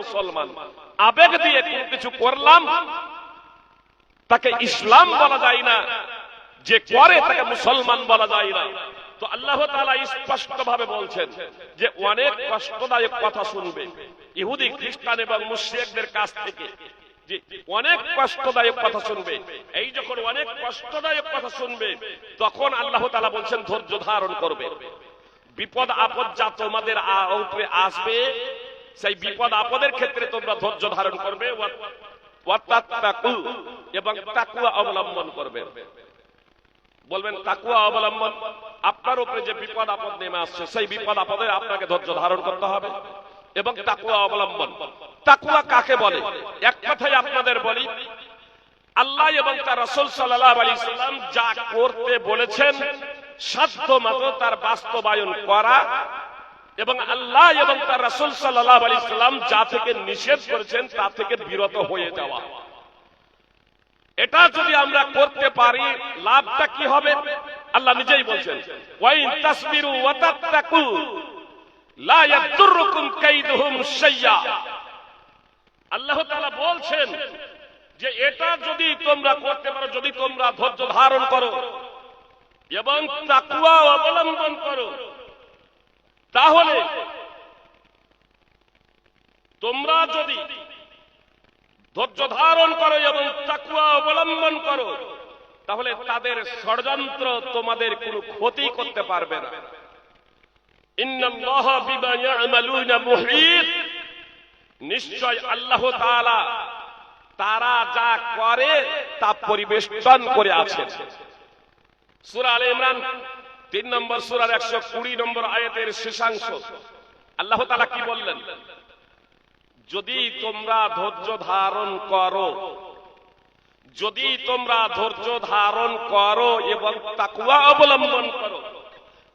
মুসলমান। আবেগ দিয়ে কোনো কিছু করলাম তাকে ইসলাম বলা যায় না, যে করে তাকে মুসলমান বলা যায় না। তো আল্লাহ তাআলা স্পষ্টভাবে বলছেন যে অনেক কষ্টদায়ক কথা শুনবে ইহুদি খ্রিস্টান এবং মুশরিকদের কাছ থেকে, যে অনেক কষ্টদায়ক কথা শুনবে। এই যখন অনেক কষ্টদায়ক কথা শুনবে তখন আল্লাহ তাআলা বলছেন ধৈর্য ধারণ করবে। বিপদ আপদ যা তোমাদের উপরে আসবে সেই বিপদ আপদের ক্ষেত্রে তোমরা ধৈর্য ধারণ করবে এবং তাকওয়া অবলম্বন করবে। বলবেন তাকওয়া অবলম্বন, আপনার উপরে যে বিপদ আপদ নেমে আসছে সেই বিপদ আপদে আপনাকে ধৈর্য ধারণ করতে হবে এবং তাকওয়া অবলম্বন। তাকওয়া কাকে বলে? এক কথায় আপনাদের বলি, আল্লাহ এবং তার রাসূল সাল্লাল্লাহু আলাইহি ওয়াসাল্লাম যা করতে বলেছেন সাধ্যমতো তার বাস্তবায়ন করা, এবং আল্লাহ এবং তার রাসূল সাল্লাল্লাহু আলাইহি ওয়াসাল্লাম যা থেকে নিষেধ করেছেন তা থেকে বিরত হয়ে যাওয়া। এটা যদি আমরা করতে পারি লাভটা কি হবে? আল্লাহ নিজেই বলছেন ওয়াইন তাসবিরু ওয়া তাত্তাকু লা ইয়াদুররুকুম কাইদুহুম শাইয়া। আল্লাহ তাআলা বলছেন যে এটা যদি তোমরা করতে পারো, যদি তোমরা ধৈর্য ধারণ করো এবং তাকওয়া অবলম্বন করো, তাহলে তোমরা যদি ধৈর্য ধারণ করো এবং তাকওয়া অবলম্বন করো তাহলে তাদের ষড়যন্ত্র তোমাদের কোনো ক্ষতি করতে পারবে না। ইন্নাল্লাহা বিমা ইয়ামালুনা মুহীত, নিশ্চয় আল্লাহ তাআলা তারা যা করে তা পরিবেষ্টন করে আছেন। সূরা আলে ইমরান 3 নম্বর সূরার 120 নম্বর আয়াতের শেষাংশ আল্লাহ তাআলা কি বললেন? যদি তোমরা ধৈর্য ধারণ করো, যদি তোমরা ধৈর্য ধারণ করো এবং তাকওয়া অবলম্বন করো,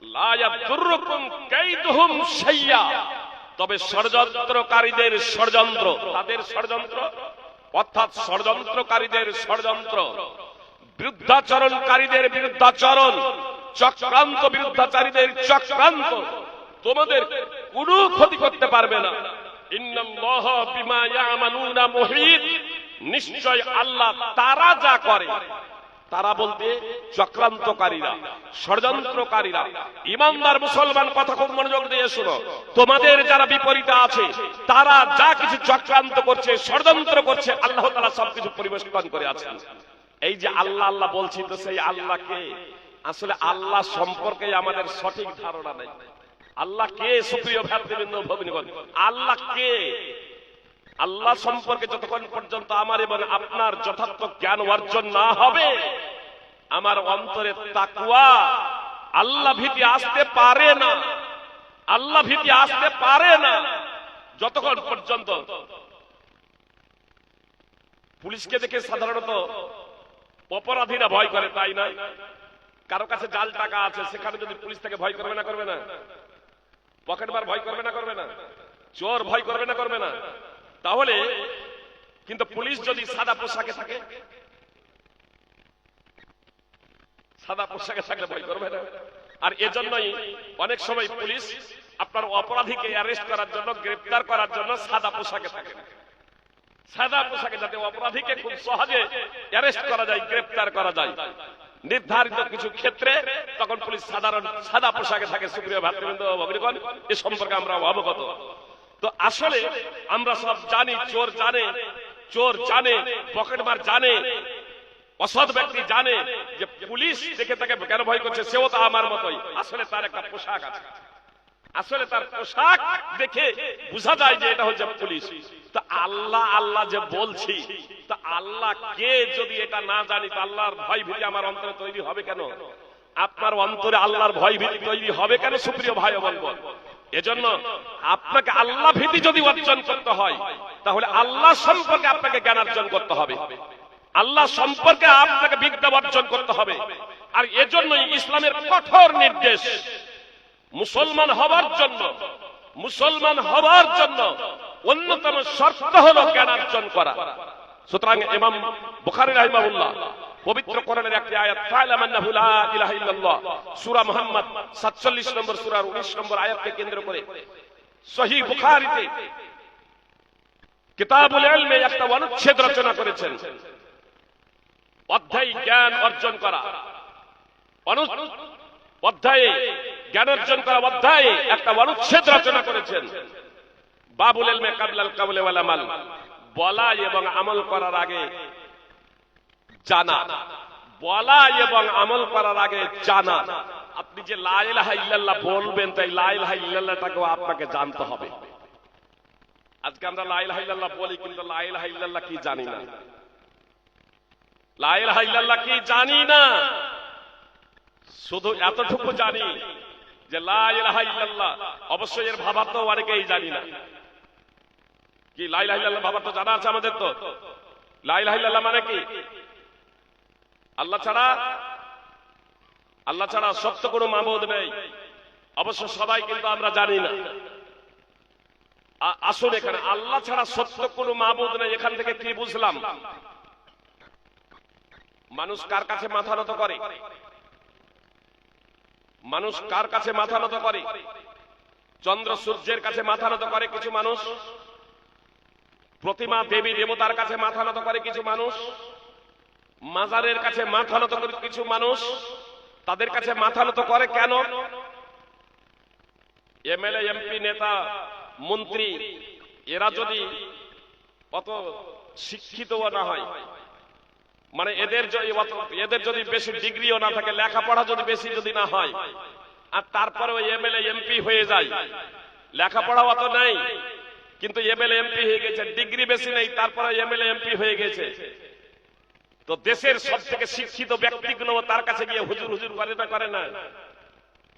লা ইয়াদুররুকুম কাইদুহুম শাইয়া, তবে ষড়যন্ত্রকারীদের ষড়যন্ত্র, তাদের ষড়যন্ত্র অর্থাৎ ষড়যন্ত্রকারীদের ষড়যন্ত্র, বিরুদ্ধাচরণকারীদের বিরুদ্ধাচরণ, চক্রান্ত বিরুদ্ধাচারীদের চক্রান্ত তোমাদের কোনো ক্ষতি করতে পারবে না। ইন্নাল্লাহা বিমা ইয়ামালুনা মুহীত, নিশ্চয় আল্লাহ তারা যা করে, তারা বলতে চক্রান্তকারীরা, ষড়যন্ত্রকারীরা। ইমানদার মুসলমান কথা খুব মনোযোগ দিয়ে শোনো, তোমাদের যারা বিপরীতে আছে তারা যা কিছু চক্রান্ত করছে, ষড়যন্ত্র করছে, আল্লাহ তাআলা সবকিছু পরিবেষ্টন করে আছেন। এই যে আল্লাহ আল্লাহ বলছি, তো সেই আল্লাহকে আসলে আল্লাহ সম্পর্কে আমাদের সঠিক ধারণা নেই। আল্লাহ কে? সুপ্রিয় ভাতৃবৃন্দ ভগ্নীগণ, আল্লাহ কে? আল্লাহ সম্পর্কে যতক্ষণ পর্যন্ত আমার এবং আপনার যথার্থ জ্ঞান অর্জন না হবে, আমার অন্তরে তাকওয়া, আল্লাহ ভীতি আসতে পারে না, আল্লাহ ভীতি আসতে পারে না যতক্ষণ পর্যন্ত। পুলিশকে দেখে সাধারণত অপরাধীরা ভয় করে, তাই না? কারো কাছে জাল টাকা আছে, সেখানে যদি পুলিশ থেকে ভয় করবে না করবে না? পকেটমার ভয় করবে না করবে না? চোর ভয় করবে না করবে না? তাহলে কিন্তু পুলিশ যদি সাদা পোশাকে থাকে, সাদা পোশাকে থাকলে ভয় করবে না। আর এজন্যই অনেক সময় পুলিশ আপনার অপরাধীকে অ্যারেস্ট করার জন্য, গ্রেফতার করার জন্য সাদা পোশাকে থাকে, সাদা পোশাকে, যাতে অপরাধীকে খুব সহজে অ্যারেস্ট করা যায়, গ্রেফতার করা যায়। নির্ধারিত কিছু ক্ষেত্রে তখন পুলিশ সাধারণ সাদা পোশাকে থাকে। সুপ্রিয় ভাতৃবৃন্দ ভগ্নীগণ, এ সম্পর্কে আমরা অবগত। তো আসলে আমরা সব জানি, চোর জানে, চোর জানে, পকেটমার জানে, অসৎ ব্যক্তি জানে যে পুলিশ দেখে তাকে কেন ভয় করছে, সেও তো আমার মতোই। আসলে তার একটা পোশাক আছে, আসলে তার পোশাক দেখে বোঝা যায় যে এটা হচ্ছে পুলিশ। তা আল্লাহ আল্লাহ যে বলছি, তা আল্লাহ কে যদি এটা না জানি, তো আল্লাহর ভয় ভীতি আমার অন্তরে তৈরি হবে কেন? আপনার অন্তরে আল্লাহর ভয় ভীতি তৈরি হবে কেন? সুপ্রিয় ভাই ও বোন, এজন্য আপনাকে আল্লাহ ভীতি যদি অর্জন করতে হয়, তাহলে আল্লাহ সম্পর্কে আপনাকে জ্ঞান অর্জন করতে হবে, আল্লাহ সম্পর্কে আপনাকে বিদ্যা অর্জন করতে হবে। আর এজন্যই ইসলামের কঠোর নির্দেশ, মুসলমান হবার জন্য, মুসলমান হবার জন্য অন্যতম শর্ত হলো জ্ঞান অর্জন করা। সুতরাং ইমাম বুখারী রাহিমাহুল্লাহ পবিত্র কোরআনের একটি আয়াত, ফা'লাম আন্নাহু লা ইলাহা ইল্লাল্লাহ, সূরা মুহাম্মদ 47 নম্বর সূরার 19 নম্বর আয়াতকে কেন্দ্র করে সহিহ বুখারীতে কিতাবুল ইলমে একটা অনুচ্ছেদ রচনা করেছেন, অধ্যায় জ্ঞান অর্জন করা, অধ্যায়ে জ্ঞান অর্জন করা অধ্যায়ে একটা অনুচ্ছেদ রচনা করেছেন, বাবুল ইলমে কাবলাল কাওলি ওয়াল আমাল, বলা এবং আমল করার আগে জানা, বলা এবং আমল করার আগে জানা। আপনি যে লা ইলাহা ইল্লাল্লাহ বলবেন, তাই লা ইলাহা ইল্লাল্লাহটাকেও আপনাকে জানতে হবে। আজকে আমরা লা ইলাহা ইল্লাল্লাহ বলি, কিন্তু লা ইলাহা ইল্লাল্লাহ কি জানি না। লা ইলাহা ইল্লাল্লাহ কি জানি না, শুধু এতটুকু জানি যে লা ইলাহা ইল্লাল্লাহ। অবশ্যই এর ভাবার্থ অনেকেই জানি না। কি লা ইলাহা ইল্লাল্লাহ ভাবার্থ জানা আছে আমাদের? তো লা ইলাহা ইল্লাল্লাহ মানে কি? আল্লাহ ছাড়া সত্য কোনো মাবুদ নেই। অবশ্য সবাই কিন্তু আমরা জানি না। আসুন, এখানে আল্লাহ ছাড়া সত্য কোনো মাবুদ নেই, এখান থেকে কি বুঝলাম? মানুষ কার কাছে মাথা নত করে? মানুষ কার কাছে মাথা নত করে? চন্দ্র সূর্যের কাছে মাথা নত করে কিছু মানুষ, প্রতিমা দেবী দেবতার কাছে মাথা নত করে কিছু মানুষ, মাজারের কাছে মাথা নত করে কিছু মানুষ। তাদের কাছে মাথা নত করে কেন? এমএলএ, এমপি, নেতা, মন্ত্রী এরা যদি অত শিক্ষিতও না হয়, মানে এদের যদি বেশি ডিগ্রিও না থাকে, লেখাপড়া যদি বেশি যদি না হয়, আর তারপরেও এমএলএ এমপি হয়ে যায়, লেখাপড়া অত নাই কিন্তু এমএলএ এমপি হয়ে গেছে, ডিগ্রি বেশি নেই তারপরে এমএলএ এমপি হয়ে গেছে, তো দেশের সব থেকে শিক্ষিত ব্যক্তিগুলো তার কাছে গিয়ে হুজুর হুজুর করে না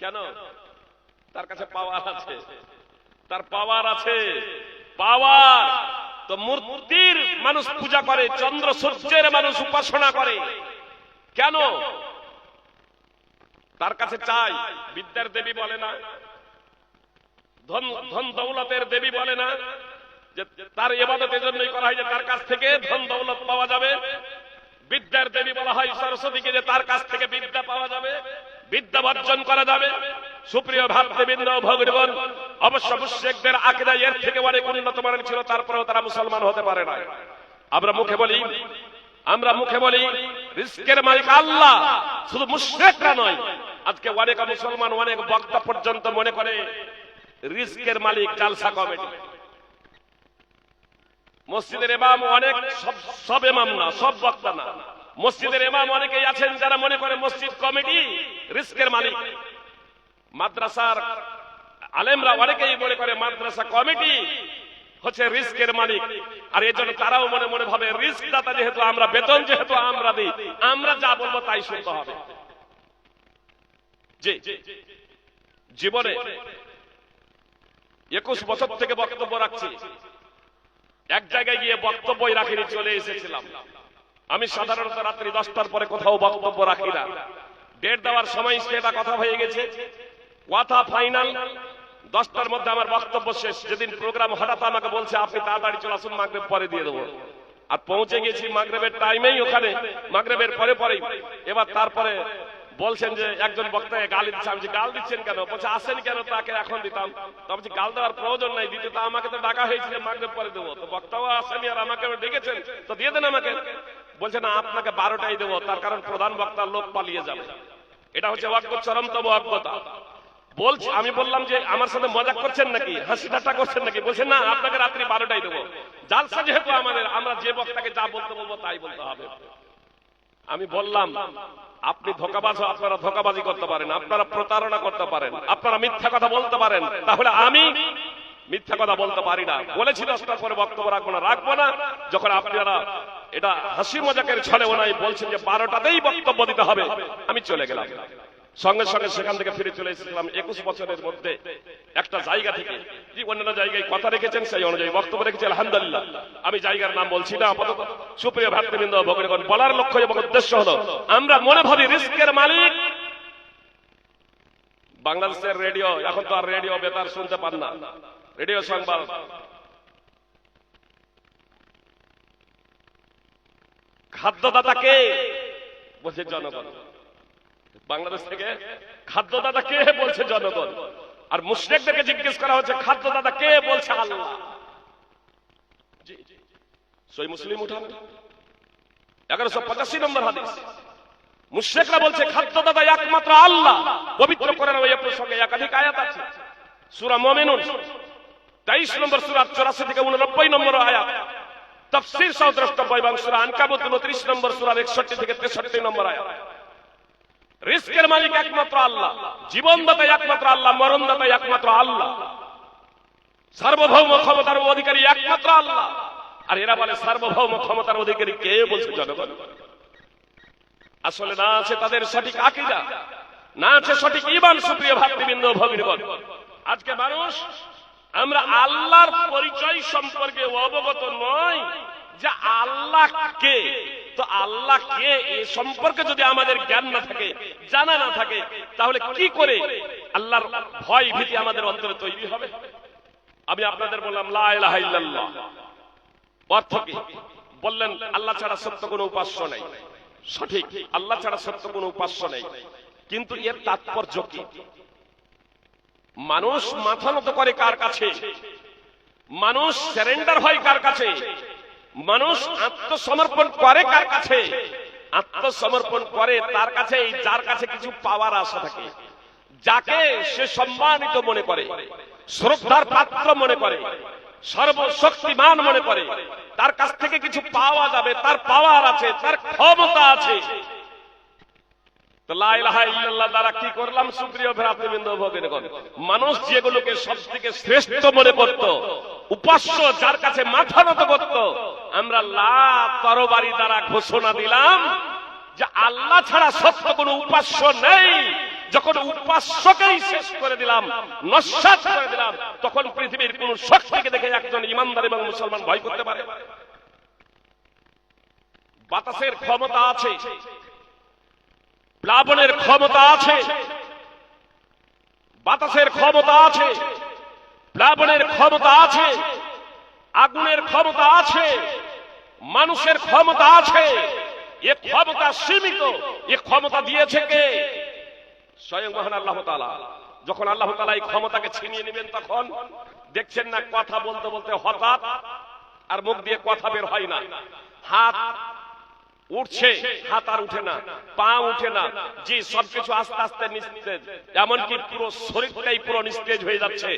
কেন? তার কাছে পাওয়ার আছে, তার পাওয়ার আছে, পাওয়ার। তো মূর্তির মানুষ পূজা করে, চন্দ্র সূর্যের মানুষ উপাসনা করে কেন? তার কাছে চাই। বিদ্যার দেবী বলে না, ধন দৌলতের দেবী বলে না যে তার ইবাদত এজন্যই করা হয় যে তার কাছ থেকে ধন দৌলত পাওয়া যাবে। বিদ্যার দেবী বলা হয় সরস্বতীকে, যে তার কাছ থেকে বিদ্যা পাওয়া যাবে, বিদ্যা বর্জন করা যাবে। সুপ্রিয় ভাতৃবৃন্দ ও ভগ্নীগণ, অবশ্য মুশরিকদের আকীদা এর থেকে অনেক উন্নত মানের ছিল, তারপরেও তারা মুসলমান হতে পারে না। আমরা মুখে বলি রিজকের মালিক আল্লাহ, শুধু মুশরিকরা নয়। আজকে অনেক মুসলমান, অনেক বক্তা পর্যন্ত মনে করে রিজকের মালিক জালসা কমিটি। মসজিদের ইমাম অনেক, সব ইমাম না, সব বক্তা না, মসজিদের ইমাম অনেকেই আছেন যারা মনে করে মসজিদ কমিটি রিজকের মালিক। মাদ্রাসার আলেমরা অনেকেই মনে করে মাদ্রাসা কমিটি হচ্ছে রিজকের মালিক। আর এই জন্য তারাও মনে মনে ভাবে রিজক দাতা যেহেতু আমরা, বেতন যেহেতু আমরা দিই, আমরা যা বলবো তাই শুনতে হবে। জি, জীবনে 21 বছর থেকে বক্তব্য রাখছি। এক জায়গায় গিয়ে বক্তব্যই রাখিনি, চলে এসেছিলাম। আমি সাধারণত রাত্রি 10টার পরে কোথাও বক্তব্য রাখি না। ডেট দেওয়ার সময় সেটা কথা হয়ে গেছে, কথা ফাইনাল, 10টার মধ্যে আমার বক্তব্য শেষ। যেদিন প্রোগ্রাম হঠাৎ আমাকে বলছে আপনি তাড়াতাড়ি চলে আসুন, মাগরিব পরে দিয়ে দেবো। আর পৌঁছে গেছি মাগরিবের টাইমেই ওখানে, মাগরিবের পরে। এবার তারপরে বলছেন যে একজন বক্তাকে গালি দিচ্ছে। আমি গাল দিচ্ছেন কেন? বলছে আসেন কেন, তাকে এখন দিতাম। তো বলছি গাল দেওয়ার প্রয়োজন নাই, দিতে তো আমাকে তো ডাকা হয়েছিল, মাগরিব পরে দেবো। তো বক্তাও আসেনি আর আমাকে ডেকেছেন, তো দিয়ে দেন আমাকে। বলছে না, আপনাকে 12টাই দেবো, তার কারণ প্রধান বক্তার লোক পালিয়ে যাবে। এটা হচ্ছে চরমতম অজ্ঞতা। বলছি, আমি বললাম যে আমার সাথে মজাক করছেন নাকি, হাসি ঠাট্টা করছেন নাকি? বলছেন না, আপনাকে রাত্রি 12টাই দেবো। জালসা যেহেতু আমাদের, আমরা যে বক্তাকে যা বলতে বলবো তাই বলতে হবে। আমি বললাম আপনি ধোঁকাবাজ, আপনারা ধোঁকাবাজি করতে পারেন, আপনারা প্রতারণা করতে পারেন, আপনারা মিথ্যা কথা বলতে পারেন, তাহলে আমি মিথ্যা কথা বলতে পারি না। বলেছি 10টার পরে বক্তব্য রাখবো না। যখন আপনারা এটা হাসি মজাকের ছলেও নাই বলছেন যে 12টাতেই বক্তব্য দিতে হবে, আমি চলে গেলাম। সঙ্গে সঙ্গে সেখান থেকে ফিরে চলে এসেছিলাম। 21 বছরের মধ্যে একটা জায়গা থেকে, যে অন্যান্য জায়গায় কথা রেখেছেন সেই অনুযায়ী বক্তব্য রেখেছি, আলহামদুলিল্লাহ। আমি জায়গার নাম বলছি না আপাতত। সুপ্রিয় ভাতৃবৃন্দ ভগ্নীগণ, বলার লক্ষ্য এবং উদ্দেশ্য হলো আমরা মনে ভাবি রিজকের মালিক বাংলাদেশের রেডিও। এখন তো আর রেডিও বেতার শুনতে পান না, রেডিও সংবাদ। খাদ্যদাতা কে? বলছে জনগণ। বাংলাদেশ থেকে খাদ্যদাতা কে? বলছে জনগণ। আর মুশরিকদেরকে জিজ্ঞেস করা হচ্ছে খাদ্যদাতা কে? বলছে আল্লাহ। সহিহ মুসলিম উঠান 1185 নম্বর হাদিস। মুশরিকরা বলছে খাদ্যদাতা একমাত্র আল্লাহ। পবিত্র কোরআনে এই প্রসঙ্গে একাধিক আয়াত আছে। সূরা মুমিনুন 23 নম্বর সূরা 84 থেকে 89 নম্বর আয়াত, তাফসীর সহদ্রষ্টব্য এবং সূরা আনকাবুত 29 নম্বর সূরা 61 থেকে 63 নম্বর আয়াত। রিজকের মালিক একমাত্র আল্লাহ, জীবনদাতা একমাত্র আল্লাহ, মরণদাতা একমাত্র আল্লাহ, সার্বভৌম ক্ষমতার অধিকারী একমাত্র আল্লাহ। আর এরা বলে সার্বভৌম ক্ষমতার অধিকারী কে? বলছে জনগণ। আসলে না আছে তাদের সঠিক আকীদা, না আছে সঠিক ঈমান। সুপ্রিয় ভাতৃবৃন্দ, ভগিনীগণ, আজকে মানুষ আমরা আল্লাহর পরিচয় সম্পর্কে অবগত নয় যে আল্লাহ কে। তো আল্লাহ কে এ সম্পর্কে যদি আমাদের জ্ঞান না থাকে, জানা না থাকে, তাহলে কি করে আল্লাহর ভয় ভীতি আমাদের অন্তরে তৈরি হবে? আমি আপনাদের বললাম লা ইলাহা ইল্লাল্লাহ অর্থ কি? বললেন আল্লাহ ছাড়া সত্য কোনো উপাস্য নাই। সঠিক, আল্লাহ ছাড়া সত্য কোনো উপাস্য নেই, কিন্তু এর তাৎপর্য কি? মানুষ মাথা নত করে কার কাছে? মানুষ সারেন্ডার হয় কার কাছে? মানুষ আত্মসমর্পণ করে কার কাছে? আত্মসমর্পণ করে তার কাছে, যার কাছে কিছু পাওয়ার আশা থাকে, যাকে সে সম্মানিত মনে করে, শ্রদ্ধার পাত্র মনে করে, সর্বশক্তিমান মনে করে, তার কাছ থেকে কিছু পাওয়া যাবে, তার পাওয়ার আছে, তার ক্ষমতা আছে। তো লা ইলাহা ইল্লাল্লাহ দ্বারা কি করলাম? সুপ্রিয় ভ্রাতৃবৃন্দ, ভগিনীগণ, মানুষ যেগুলোকে সবথেকে শ্রেষ্ঠ মনে করত, উপাস্য, যার কাছে মাথা নত করত, আমরা লা তরবারি দ্বারা ঘোষণা দিলাম যে আল্লাহ ছাড়া সত্য কোনো উপাস্য নেই। যখন উপাস্যকেই শেষ করে দিলাম, নস্যাৎ করে দিলাম, তখন পৃথিবীর কোন শক্তিকে দেখে একজন ইমানদার এবং মুসলমান ভয় করতে পারে? বাতাসের ক্ষমতা আছে, প্লাবনের ক্ষমতা আছে, বাতাসের ক্ষমতা আছে, প্লাবনের ক্ষমতা আছে, আগুনের ক্ষমতা আছে, মানুষের ক্ষমতা আছে। এ ক্ষমতা সীমিত। এ ক্ষমতা দিয়েছে কে? স্বয়ং মহান আল্লাহ তাআলা। যখন আল্লাহ তাআলা এই ক্ষমতাকে ছিনিয়ে নেবেন, তখন দেখছেন না কথা বলতে বলতে হঠাৎ আর মুখ দিয়ে কথা বের হয় না, হাত উঠছে, হাত আর উঠে না, পা উঠে না, যে সবকিছু আস্তে আস্তে নিস্তেজ, এমনকি পুরো শরীরটাই পুরো নিস্তেজ হয়ে যাচ্ছে।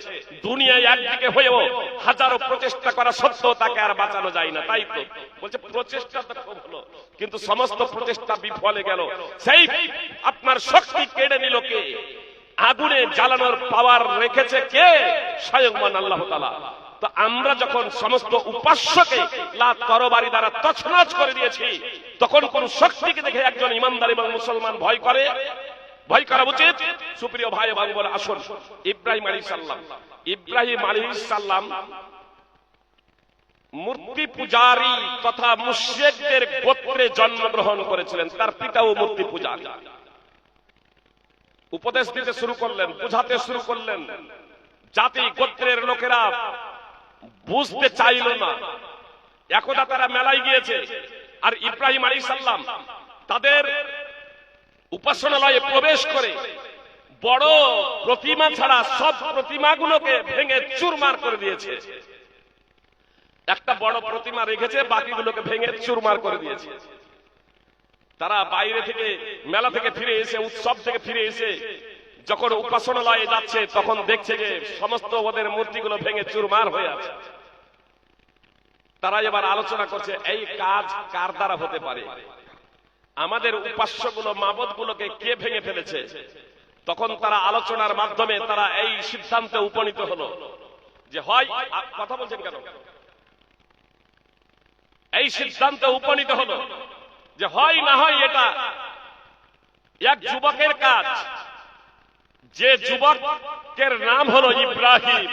দুনিয়ায় একদিকে হয়েও হাজারো প্রচেষ্টা করা সত্ত্বেও তাকে আর বাঁচানো যায় না। তাই তো বলছে প্রচেষ্টা তো খুব হলো, কিন্তু সমস্ত প্রচেষ্টা বিফলে গেল। সেই আপনার শক্তি কেড়ে নিল কে? আগুনে জ্বালানোর পাওয়ার রেখেছে কে? স্বয়ং মহান আল্লাহ তাআলা। তো আমরা যখন সমস্ত উপাস্যকে লা তরবারি দ্বারা তছনছ করে দিয়েছি, তখন কোন শক্তিকে দেখে একজন ইমানদার এবং মুসলমান ভয় করে? ভয় করা উচিত। সুপ্রিয় ভাই এবং বোন, আসুন ইব্রাহিম আলাইহিস সালাম, ইব্রাহিম আলাইহিস সালাম মূর্তি পূজারী তথা মুশরিকদের গোত্রে জন্মগ্রহণ করেছিলেন। তার পিতাও মূর্তি পূজারী। উপদেশ দিতে শুরু করলেন, বুঝাতে শুরু করলেন, জাতি গোত্রের লোকেরা বুঝতে চাইল না। একদা তারা মেলায় গিয়েছে, আর ইব্রাহিম আলাইহিস সালাম তাদের উপাসনালয়ে প্রবেশ করে বড় প্রতিমা ছাড়া সব প্রতিমাগুলোকে ভেঙে চুরমার করে দিয়েছে। একটা বড় প্রতিমা রেখেছে, বাকিগুলোকে ভেঙে চুরমার করে দিয়েছে। তারা বাইরে থেকে, মেলা থেকে ফিরে এসে, উৎসব থেকে ফিরে এসে যখন উপাসনালয়ে যাচ্ছে, তখন দেখছে যে সমস্ত ওদের মূর্তিগুলো ভেঙে চুরমার হয়ে আছে। তারা এবার আলোচনা করছে এই কাজ কার দ্বারা হতে পারে, আমাদের উপাস্যগুলো, মাবুদগুলোকে কে ভেঙে ফেলেছে। তখন তারা আলোচনার মাধ্যমে তারা এই সিদ্ধান্তে উপনীত হলো যে হয়, কথা বলছেন কেন, এই সিদ্ধান্তে উপনীত হলো যে হয় না হয় এটা এক যুবকের কাজ, যে যুবকের নাম হলো ইব্রাহিম।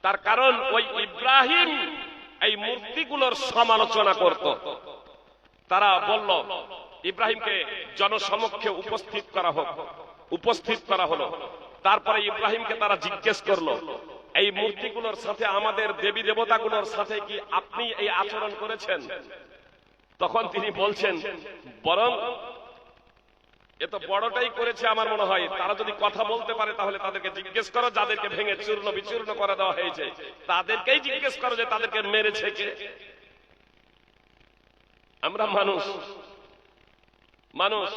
তার কারণ ওই ইব্রাহিম এই মূর্তিগুলোর সমালোচনা করত। তারা বলল ইব্রাহিমকে জনসমক্ষে উপস্থিত করা হোক। উপস্থিত করা হলো। তারপরে ইব্রাহিমকে তারা জিজ্ঞেস করলো, এই মূর্তিগুলোর সাথে, আমাদের দেবী দেবতাগুলোর সাথে কি আপনি এই আচরণ করেছেন? তখন তিনি বলছেন, বরং এ তো বড়টাই করেছে আমার মনে হয়। তারা যদি কথা বলতে পারে তাহলে তাদেরকে জিজ্ঞেস করো, যাদেরকে ভেঙে চূর্ণ বিচূর্ণ করে দেওয়া হয়েছে তাদেরকেই জিজ্ঞেস করো যে তাদেরকে মেরেছে কে। আমরা মানুষ,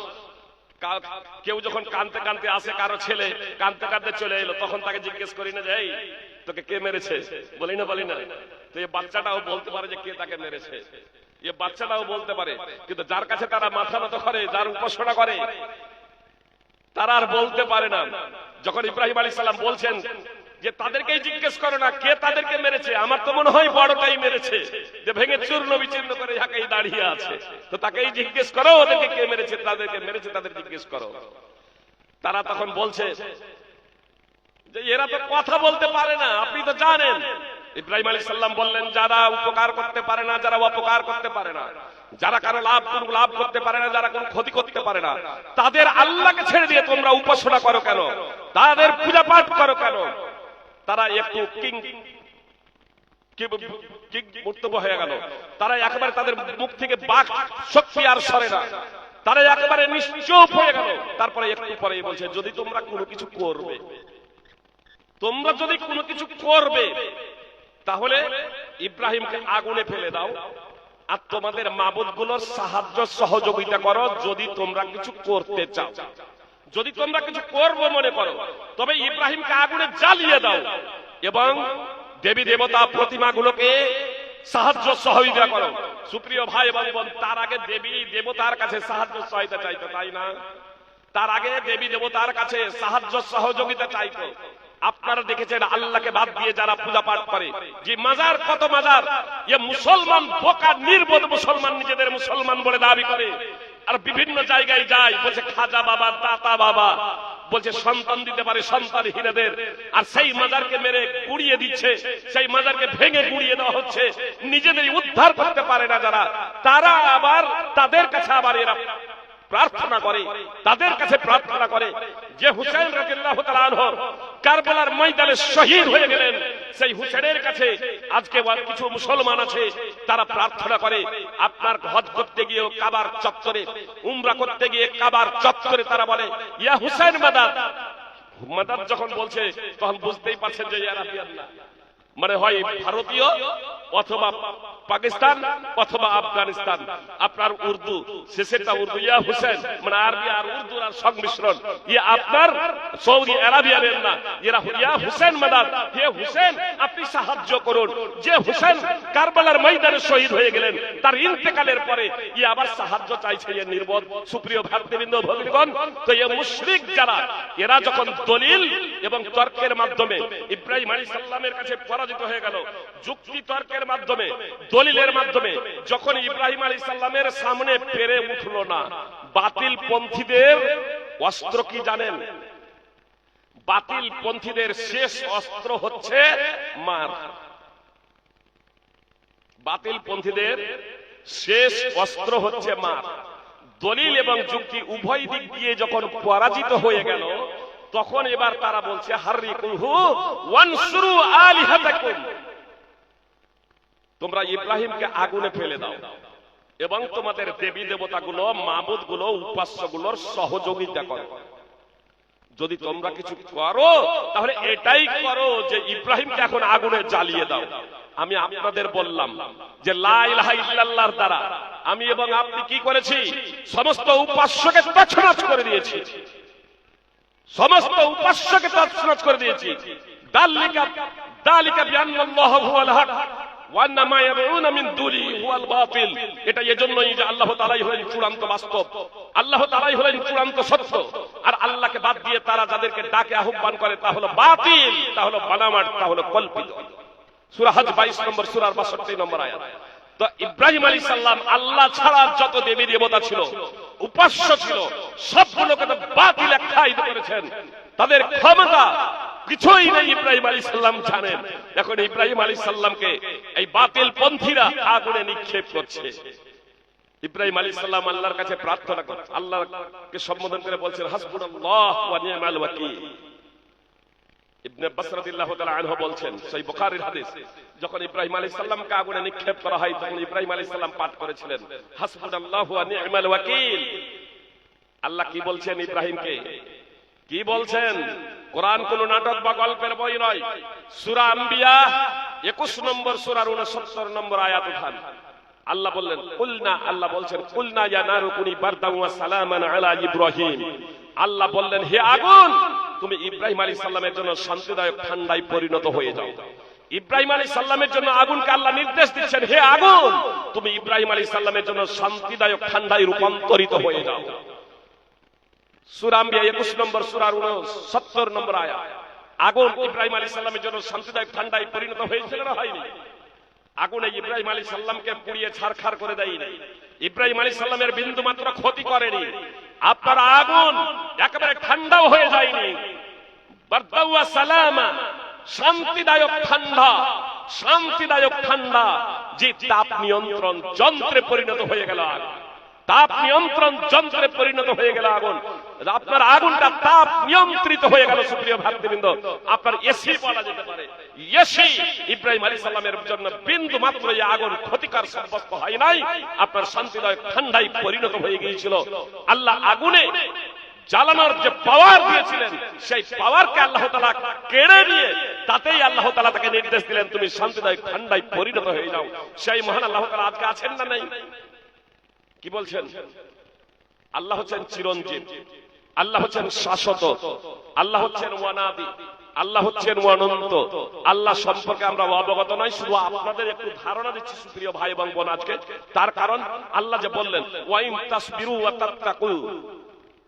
কেউ যখন কাঁদতে কাঁদতে আসে, কারো ছেলে কাঁদতে কাঁদতে চলে এলো, তখন তাকে জিজ্ঞেস করি না যে এই তোকে কে মেরেছে, বলি না। তো এই বাচ্চাটাও বলতে পারে যে কে তাকে মেরেছে, এ বাচ্চাটাও বলতে পারে। কিন্তু যার কাছে তারা মাথা নত করে, যার উপাসনা করে, তারা আর বলতে পারে না। যখন ইব্রাহিম আলাইহিস সালাম বলছেন যে তাদেরকেই জিজ্ঞেস করো না কে তাদেরকে মেরেছে, আমার তো মনে হয় বড়টাই মেরেছে, যে ভেঙে চূর্ণ বিচূর্ণ করে যাকেই দাঁড়িয়ে আছে, তো তাকেই জিজ্ঞেস করো ওদেরকে কে মেরেছে, তাদের জিজ্ঞেস করো। তারা তখন বলছে যে এরা তো কথা বলতে পারে না, আপনি তো জানেন। ইব্রাহিম আলাইহিস সালাম বললেন যারা উপকার করতে পারে না, যারা অপকার করতে পারে না, যারা কারো লাভ করতে পারে না, যারা কোনো ক্ষতি করতে পারে না, তাদের আল্লাহকে ছেড়ে দিয়ে তোমরা উপাসনা করো কেন, তাদের পূজা পাঠ করো কেন? তারা একটু বক্তব্য হয়ে গেল। তারা একেবারে তাদের মুখ থেকে বাক শক্তি আর সরে না, তারা একেবারে নিশ্চুপ হয়ে গেল। তারপরে একটু পরে বলছে যদি তোমরা কোনো কিছু করবে, তোমরা যদি কোনো কিছু করবে তাহলে ইব্রাহিমকে আগুনে ফেলে দাও আর তোমাদের মাবুদগুলোর সাহায্য সহযোগিতা করো। যদি তোমরা কিছু করতে চাও, যদি তোমরা কিছু করবো মনে করো, তবে ইব্রাহিমকে আগুনে জ্বালিয়ে দাও এবং দেবী দেবতা প্রতিমাগুলোকে সাহায্য সহযোগিতা করো। সুপ্রিয় ভাই এবং বোন, তার আগে দেবী দেবতার কাছে সাহায্য সহায়তা চাইতো, তাই না? তার আগে দেবী দেবতার কাছে সাহায্য সহযোগিতা চাইতো। আপনারা দেখেছেন আল্লাহকে বাদ দিয়ে যারা পূজা পাঠ করে, যে মাজার, কত মাজার, এ মুসলমান বোকা নির্বোধ মুসলমান নিজেদের মুসলমান বলে দাবি করে, আর বিভিন্ন জায়গায় যায়, বলছে খাজা বাবা, দাতা বাবা, বলছে সন্তান দিতে পারে সন্তানহীনদের, আর সেই মাজারকে মেরে গুড়িয়ে দিচ্ছে, সেই মাজারকে ভেঙে গুড়িয়ে দেওয়া হচ্ছে। নিজেদেরই উদ্ধার করতে পারে না যারা, তারা আবার তাদের কাছে আবার এরা প্রার্থনা করে, তাদের কাছে প্রার্থনা করে যে হুসাইন রাদিয়াল্লাহু তাআলা আনহু কারবালার ময়দানে শহীদ হয়ে গেলেন, সেই হুসাইনের কাছে আজকে কিছু মুসলমান আছে তারা প্রার্থনা করে। আপনার হজ করতে গিয়ে কাবার চত্বরে, উমরা করতে গিয়ে কাবার চত্বরে তারা বলে ইয়া হুসাইন মাদাদ। মাদাদ যখন বলছে তখন বুঝতেই পারছেন যে ইয়া রাবিয়াল্লাহ মানে হয় ভারতীয় অথবা পাকিস্তান অথবা আফগানিস্তান। আপনার উর্দু শেষেরটা উর্দু, ইয়া হুসেন মানে আরবি আর উর্দু আর সংমিশ্রণ, ইয়া আপনার সৌদি আরবিয়ানের না, এরা ইয়া হুসেন মাদাদ, হে হুসেন আপনি সাহায্য করুন। যে হুসেন কারবালার ময়দানে শহীদ হয়ে গেলেন, তার ইন্তেকালের পরে ই আবার সাহায্য চাইছে এ নির্বোধ। সুপ্রিয় ভাতৃবৃন্দ ভগ্নীগণ, তো এ মুশরিক যারা, এরা যখন দলিল এবং তর্কের মাধ্যমে ইব্রাহিম আলাইহিস সালামের কাছে পরাজিত হয়ে গেল, যুক্তি তর্কের মাধ্যমে, দলিলের মাধ্যমে যখন ইব্রাহিম আলাইহিস সালামের সামনে পেরে উঠলো না, বাতিল পন্থীদের অস্ত্র কি জানেন? বাতিল পন্থীদের শেষ অস্ত্র হচ্ছে মার। বাতিল পন্থীদের শেষ অস্ত্র হচ্ছে মার। দলিল এবং যুক্তি উভয় দিক দিয়ে যখন পরাজিত হয়ে গেল, তখন এবার তারা বলছে হাররিকুহু ওয়ানসুরু আলিহাতাকুম, তোমরা ইব্রাহিমকে আগুনে ফেলে দাও এবং তোমাদের দেবী দেবতাগুলো, মাবুদগুলো, উপাস্যগুলোর সহযোগিতা করো। যদি তোমরা কিছু করো তাহলে এটাই করো যে ইব্রাহিমকে এখন আগুনে জ্বালিয়ে দাও। আমি আপনাদের বললাম যে লা ইলাহা ইল্লাল্লাহর দ্বারা আমি এবং আপনি কি করেছি? সমস্ত উপাস্যকে তছনছ করে দিয়েছি, সমস্ত উপাস্যকে তছনছ করে দিয়েছি। দালিকা বিআন্নাল্লাহু হুয়াল হক ওয়া আন্না মা ইয়াদউনা মিন দুনিহি হুয়াল বাতিল। এটা এজন্যই যে আল্লাহ তাআলাই হলেন চূড়ান্ত বাস্তব, আল্লাহ তাআলাই হলেন চূড়ান্ত সত্য, আর আল্লাহকে বাদ দিয়ে তারা যাদেরকে ডাকে আহ্বান করে তা হলো বাতিল, তা হলো বানামাট, তা হলো কল্পিত। সূরা হজ 22 নম্বর সূরার 62 নম্বর আয়াত। তো ইব্রাহিম আলাইহিস সালাম আল্লাহ ছাড়া যত দেবী দেবতা ছিল, উপাস্য ছিল, সবগুলোকে তো বাতিল আখ্যায়িত করেছেন। তাদের ক্ষমতা কিছুই নেই ইব্রাহিম আলাইহিস সালাম জানেন। এখন ইব্রাহিম আলাইহিস সালামকে এই বাতিল পন্থীরা আগুনে নিক্ষেপ করছে। ইব্রাহিম আলাইহিস সালাম আল্লাহর কাছে প্রার্থনা করে, আল্লাহকে সম্বোধন করে বলছেন হাসবুনাল্লাহ ওয়া নি'মাল ওয়াকিল। ইবনে আব্বাস রাদিয়াল্লাহু তাআলা আনহু বলছেন, সহিহ বুখারীর হাদিস, যখন ইব্রাহিম আলাইহিস সালামকে আগুনে নিক্ষেপ করা হয় তখন ইব্রাহিম আলাইহিস সালাম পাঠ করেছিলেন হাসবুনাল্লাহু ওয়া নি'মাল ওয়াকিল। আল্লাহ কি বলছেন ইব্রাহিমকে? কি বলছেন? কোরআন কোন নাটক বা গল্পের বই নয়। সূরা আম্বিয়া 21 নম্বর সূরার 69 নম্বর আয়াত উঠান। আল্লাহ বললেন কুলনা, আল্লাহ বলছেন কুলনা ইয়া নারু কুনি বারদান ওয়া সালামান আলা ইব্রাহিম। আল্লাহ বললেন হে আগুন, তুমি ইব্রাহিম আলাইহিস সালামের জন্য শান্তিদায়ক ঠান্ডায় পরিণত হয়ে যাও। ইব্রাহিম আলাইহিস সালামের জন্য আগুনকে আল্লাহ নির্দেশ দিচ্ছেন, হে আগুন তুমি ইব্রাহিম আলাইহিস সালামের জন্য শান্তিদায়ক ঠান্ডায় রূপান্তরিত হয়ে যাও। সূরা আম্বিয়া 21 নম্বর সূরার 69 নম্বর আয়াত। আগুন ইব্রাহিম আলাইহিস সালামের জন্য শান্তিদায়ক ঠান্ডায় পরিণত হয়েছিল না হয়নি? আগুনে ইব্রাহিম আলাইহিস সালামকে পুড়িয়ে ছারখার করে দেয়নি, ইব্রাহিম আলাইহিস সালামের বিন্দু মাত্র ক্ষতি করেনি। আপনার আগুন একেবারে ঠান্ডাও হয়ে যায়নি, বারদাউ ওয়া সালামা, শান্তিদায়ক ঠান্ডা, শান্তিদায়ক ঠান্ডা যে তাপ নিয়ন্ত্রণ যন্ত্রে পরিণত হয়ে গেল। তাপ নিয়ন্ত্রণ যন্ত্রে পরিণত হয়ে গেল আগুন। আপনার আগুনটা তাপ নিয়ন্ত্রিত হয়ে গেল। সুপ্রিয় ভাতৃবৃন্দ, আপনার এসি বলা যেতে পারে, এসি ইব্রাহিম আলাইহিস সালামের জন্য বিন্দু মাত্র এই আগুন ক্ষতিকর সাব্যস্ত হয় নাই, আপনার শান্তিদায়ক ঠান্ডায় পরিণত হয়ে গিয়েছিল। আল্লাহ আগুনে জ্বালানোর যে পাওয়ার দিয়েছিলেন, সেই পাওয়ারকে আল্লাহ তাআলা কেড়ে নিয়ে তাতেই আল্লাহ তাআলা তাকে নির্দেশ দিলেন তুমি শান্তিদায়ক ঠান্ডায় পরিণত হয়ে যাও। সেই মহান আল্লাহ তাআলা আজকে আছেন না নাই? কি বলছেন? আল্লাহ হচ্ছেন চিরঞ্জীব, আল্লাহ হচ্ছেন শাশ্বত, আল্লাহ হচ্ছেন ওয়ানাদি, আল্লাহ হচ্ছেন অনন্ত। আল্লাহ সম্পর্কে আমরা অবগত নই, শুধু আপনাদের একটু ধারণা দিচ্ছি সুপ্রিয় ভাই এবং বোন আজকে। তার কারণ আল্লাহ যে বললেন ওয়াইন তাসবিরু ওয়া তাত্তাকু,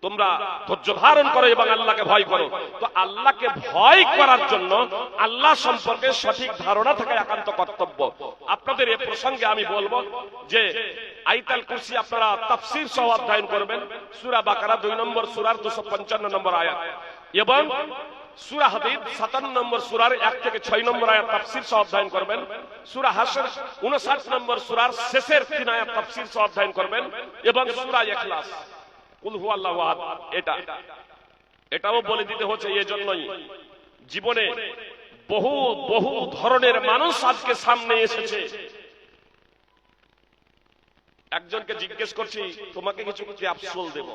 তোমরা ধৈর্য ধারণ করো এবং আল্লাহকে ভয় করো। তো আল্লাহকে ভয় করার জন্য আল্লাহ সম্পর্কে সঠিক ধারণা থাকা একান্ত কর্তব্য। আপনাদের এই প্রসঙ্গে আমি বলবো যে আয়াতুল কুরসি আপনারা তাফসীর সহ অধ্যয়ন করবেন। সূরা বাকারা 2 নম্বর সূরার 255 নম্বর আয়াত এবং সূরা হাদীদ 57 নম্বর সূরার 1 থেকে 6 নম্বর আয়াত তাফসীর সহ অধ্যয়ন করবেন। সূরা হাশর 59 নম্বর সূরার শেষের 3 আয়াত তাফসীর সহ অধ্যয়ন করবেন এবং সূরা ইখলাস কুল হুয়াল্লাহু আহাদ, এটাও বলে দিতে হচ্ছে। এজন্যই জীবনে বহু বহু ধরনের মানুষ আজকে সামনে এসেছে। একজনকে জিজ্ঞেস করছি তোমাকে কিছু ক্যাপসুল দেব।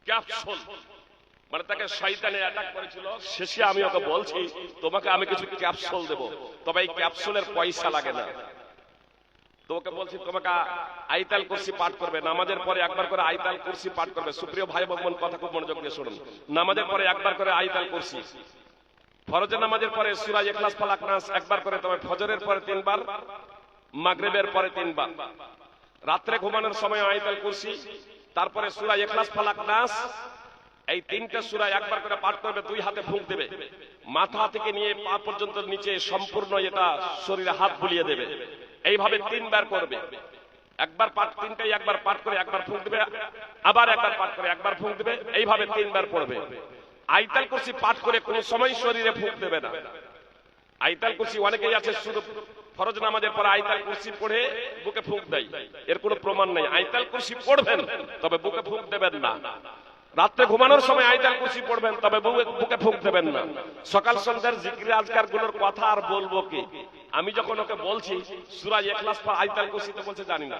ক্যাপসুল মানে তাকে শয়তানে অ্যাটাক করেছিল, শেষে আমি ওকে বলছি তোমাকে আমি কিছু ক্যাপসুল দেব, তবে এই ক্যাপসুলের পয়সা লাগে না। তোকে বলছি তোমাকে আয়াতুল কুরসি পাঠ করবে, নামাজের পরে একবার করে আয়াতুল কুরসি পাঠ করবে। সুপ্রিয় ভাই বোন কথা খুব মনোযোগ দিয়ে শুনুন। নামাজের পরে একবার করে আয়াতুল কুরসি, ফরজের নামাজের পরে সূরা ইখলাস ফালাক নাস একবার করে, তবে ফজরের পরে 3 বার, মাগরিবের পরে 3 বার, রাতে ঘুমানোর সময় আয়াতুল কুরসি, তারপরে সূরা ইখলাস ফালাক নাস, এই 3টা সূরা একবার করে পাঠ করবে। 2 হাতে ফুঁক দেবে, মাথা থেকে নিয়ে পা পর্যন্ত নিচে সম্পূর্ণ এটা শরীরে হাত বুলিয়ে দেবে। এইভাবে 3 বার করবে। একবার পাঠ, 3টাই একবার পাঠ করে একবার ফুঁক দেবে, আবার একবার পাঠ করে একবার ফুঁক দেবে, এইভাবে 3 বার পড়বে। আয়াতুল কুরসি পাঠ করে কোন সময় শরীরে ফুঁক দেবে না। আয়াতুল কুরসি অনেকেই আছে শুধু ফরজ নামাজের পর আয়াতুল কুরসি পড়ে বুকে ফুঁক দেয়, এর কোনো প্রমাণ নেই। আয়াতুল কুরসি পড়বেন তবে বুকে ফুঁক দেবেন না। রাতে ঘুমানোর সময় আয়াতুল কুরসি পড়বেন তবে বুকে ফুঁক দেবেন না। সকাল সন্ধ্যার জিকির আজকার গুলোর কথা আর বলবো কি? আমি যখন ওকে বলছি সূরা ইখলাস পড় আয়াতুল কুরসি, তো বলছে জানি না।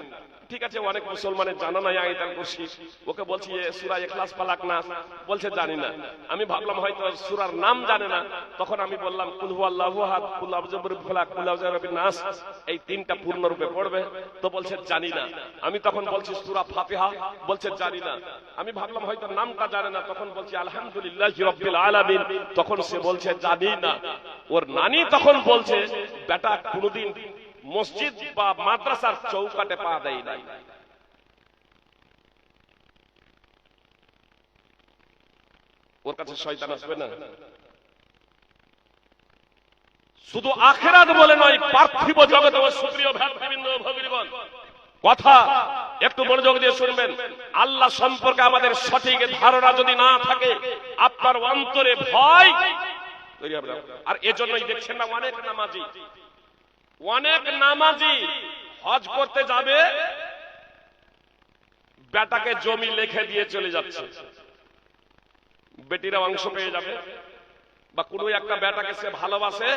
ঠিক আছে, অনেক মুসলমানের জানা নাই আয়াতুল কুরসি। ওকে বলছি সূরা ইখলাস ফালাক নাস, বলছে জানি না। আমি ভাবলাম হয়তো সূরার নাম জানে না, তখন আমি বললাম কুল হুয়াল্লাহু আহাদ, কুল আউযু বিরাব্বিল ফালাক, কুল আউযু বিরাব্বিন নাস, এই 3টা পূর্ণরূপে পড়বে। তো বলছে জানি না। আমি তখন বলছি সূরা ফাতিহা, বলছে জানি না। আমি ভাবলাম হয়তো নামটা জানে না, তখন বলছি আলহামদুলিল্লাহি রাব্বিল আলামিন, তখন সে বলছে জানি না। ওর নানি তখন বলছে বেটা কোনদিন মসজিদ বা মাদ্রাসার চৌকাটে পা দেয় নাই। ওর কাছে শয়তান আসবে না? শুধু আখিরাত বলে নয়, পার্থিব জগতে ও সুপ্রিয় ভাতৃবৃন্দ ভগিনীগণ, কথা একটু মনোযোগ দিয়ে শুনবেন। আল্লাহ সম্পর্কে আমাদের সঠিক ধারণা যদি না থাকে, আপনার অন্তরে ভয় তৈরি হবে না। আর এজন্যই দেখছেন না অনেক নামাজি হজ করতে যাবে, বেটাকে জমি লিখে দিয়ে চলে যাচ্ছে। বেটিরা অংশ পেয়ে যাবে, বা কোনো একটা বেটাকে সে ভালোবাসে,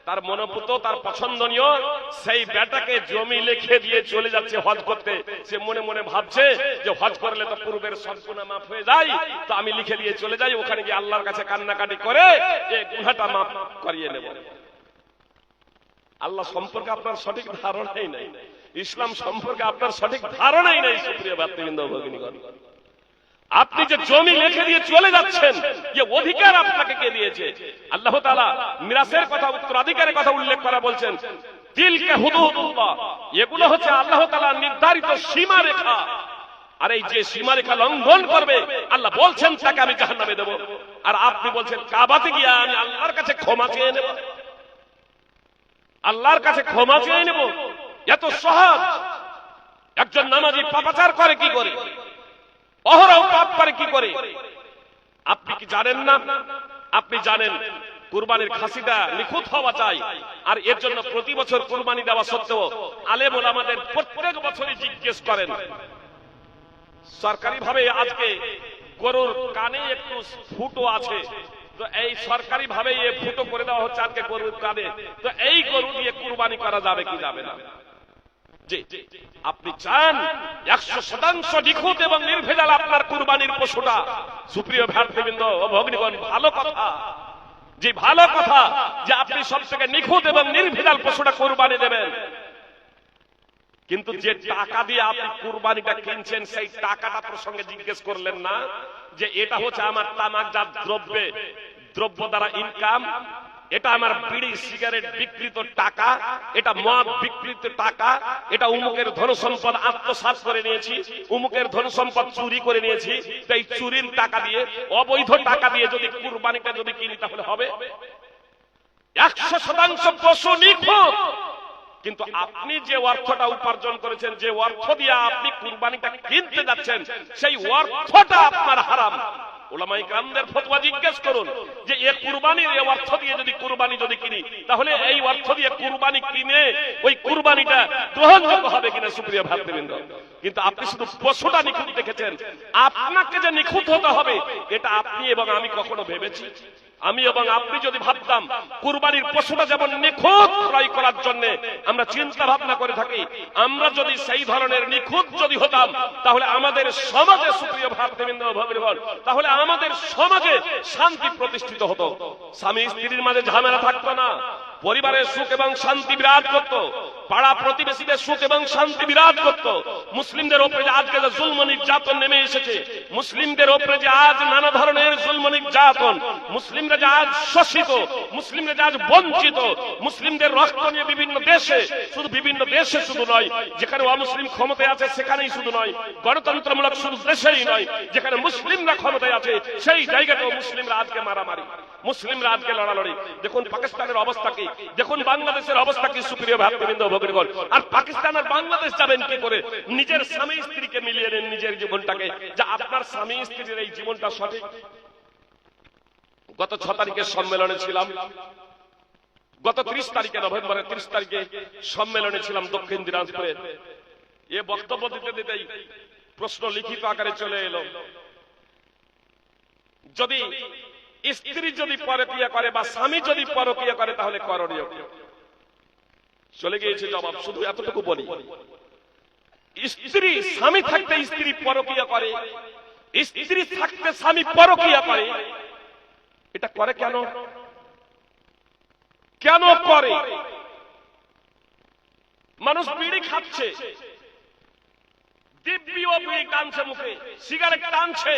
তার মনোপুত, তার পছন্দনীয় সেই বেটাকে জমি লিখে দিয়ে চলে যাচ্ছে হজ করতে। সে মনে মনে ভাবছে যে হজ করলে তো পূর্বের সব গুনাহ মাফ হয়ে যায়, তো আমি লিখে দিয়ে চলে যাই, ওখানে গিয়ে আল্লাহর কাছে কান্নাকাটি করে এই গুনাহটা মাফ করিয়ে নেব। আল্লাহ সম্পর্কে আপনার সঠিক ধারণাই নাই, ইসলাম সম্পর্কে আপনার সঠিক ধারণাই নাই। সুপ্রিয় ভাতৃবৃন্দ, ভগিনীগণ, আপনি যে জমি লিখে দিয়ে চলে যাচ্ছেন, যে অধিকার আপনাকে কে দিয়েছে? আল্লাহ তাআলা মিরাসের কথা, উত্তরাধিকারের কথা উল্লেখ করা বলছেন, তিলকা হুদুদুল্লাহ, এগুলো হচ্ছে আল্লাহ তাআলা নির্ধারিত সীমারেখা। আর এই যে সীমারেখা লঙ্ঘন করবে, আল্লাহ বলছেন তাকে আমি জাহান্নামে দেব। আর আপনি বলছেন কাবাতে গিয়ে আমি আল্লাহর কাছে ক্ষমা চেয়ে নেব, আল্লাহর কাছে ক্ষমা চেয়ে নেব। এত সহজ। একজন নামাজি পাপাচার করে কি করে, অহরহ পাপ করে কি করে? আপনি কি জানেন না? আপনি জানেন কুরবানির খাসিটা নিখুঁত হওয়া চাই, আর এর জন্য প্রতি বছর কুরবানি দেওয়া সত্ত্বেও আলেম ওলামাদের প্রত্যেক বছরই জিজ্ঞেস করেন। সরকারি ভাবে আজকে গরুর কানে একটু ফুটো আছে, তো এই সরকারি ভাবে এই ফুটো করে দেওয়া হচ্ছে আজকে গরুর কানে, তো এই গরু দিয়ে কুরবানি করা যাবে কি যাবে না? আপনি চান 100% নিখুঁত এবং নির্ভেজাল আপনার কুরবানির পশুটা। সুপ্রিয় ভাতৃবৃন্দ ও ভগ্নীগণ, ভালো কথা, যে ভালো কথা যে আপনি সবথেকে নিখুঁত এবং নির্ভেজাল পশুটা কুরবানি দেবেন, কিন্তু যে টাকা দিয়ে আপনি কুরবানিটা কিনছেন সেই টাকাটা প্রসঙ্গে জিজ্ঞেস করলেন না, যে এটা হচ্ছে আমার তামাকজাত দ্রব্য দ্বারা ইনকাম, এটা আমার বিড়ি সিগারেট বিক্রিত টাকা, এটা মদ বিক্রিত টাকা, এটা উমুকের ধন সম্পদ আত্মসাৎ করে নিয়েছি, উমুকের ধন সম্পদ চুরি করে নিয়েছি, এই চুরির টাকা দিয়ে, অবৈধ টাকা দিয়ে যদি কুরবানিটা যদি কিনি তাহলে হবে? 100% পশু নিখুঁত, কিন্তু আপনি যে অর্থটা উপার্জন করেছেন, যে অর্থ দিয়ে আপনি কুরবানিটা কিনতে যাচ্ছেন, সেই অর্থটা আপনার হারাম। ওলামায়ে কেরামদের ফতোয়া জিজ্ঞেস করুন যে এই কুরবানির এই অর্থ দিয়ে যদি কুরবানি যদি কিনি, তাহলে এই অর্থ দিয়ে কুরবানি কিনে ওই কুরবানিটা গ্রহণযোগ্য হবে কিনা? সুপ্রিয় ভাতৃবৃন্দ, কিন্তু আপনি শুধু পশুটা নিখুঁত দেখেছেন। আপনাকে যে নিখুঁত হতে হবে এটা আপনি এবং আমি কখনো ভেবেছি? আমি এবং আপনি যদি ভাবতাম কুরবানির পশুটা যেমন নিখুঁত ক্রয় করার জন্য আমরা চিন্তা ভাবনা করে থাকি, আমরা যদি সেই ধরনের নিখুঁত যদি হতাম, তাহলে আমাদের সমাজে, সুপ্রিয় ভাতৃবৃন্দ ভগ্নীগণ, তাহলে আমাদের সমাজে শান্তি প্রতিষ্ঠিত হতো, স্বামী স্ত্রীর মাঝে ঝামেলা থাকতো না, পরিবারের সুখ এবং শান্তি বিরাজ করত, পাড়া প্রতিবেশীদের সুখ এবং শান্তি বিরাজ করত। মুসলিমদের উপরে যে আজকে জুলম নির্যাতন নেমে এসেছে, মুসলিমদের উপরে যে আজ নানা ধরনের জুলম নির্যাতন, মুসলিমরা যে আজ শোষিত, মুসলিমরা যে আজ বঞ্চিত, মুসলিমদের রক্ত নিয়ে বিভিন্ন দেশে, শুধু বিভিন্ন দেশে শুধু নয়, যেখানে অমুসলিম ক্ষমতায় আছে সেখানেই শুধু নয়, গণতন্ত্রমূলক শুধু দেশেই নয়, যেখানে মুসলিমরা ক্ষমতায় আছে সেই জায়গাতেও মুসলিমরা আজকে মারামারি, মুসলিমরা আজকে লড়ালড়ি। দেখুন পাকিস্তানের অবস্থা কি, দেখুন বাংলাদেশের অবস্থা কি, সুপ্রিয় ভাতৃবৃন্দ ভগ্নীগণ। আর পাকিস্তান আর বাংলাদেশ যাবেন কি করে? নিজের স্বামী স্ত্রীকে মিলিয়ে নেন নিজের জীবনটাকে, যে আপনার স্বামী স্ত্রীর এই জীবনটা সঠিক। গত 6 তারিখের সম্মেলনে ছিলাম, গত 30 তারিখে, নভেম্বরের 30 তারিখে সম্মেলনে ছিলাম দক্ষিণ দিনাজপুরে। এ বক্তব্য দিতে দিতেই প্রশ্ন লিখিত আকারে চলে এলো, যদি স্ত্রী যদি পরকীয়া করে বা স্বামী যদি পরকীয়া করে তাহলে করণীয় কি? চলে গিয়েছে জবাব, শুধু এতটুকু বলি, স্ত্রী স্বামী থাকতে স্ত্রী পরকীয়া করে, স্ত্রী থাকতে স্বামী পরকীয়া করে, এটা করে কেন? কেন করে? মানুষ বিড়ি খাচ্ছে, দিব্যিও বিড়ি টানছে, মুখে সিগারেট টানছে,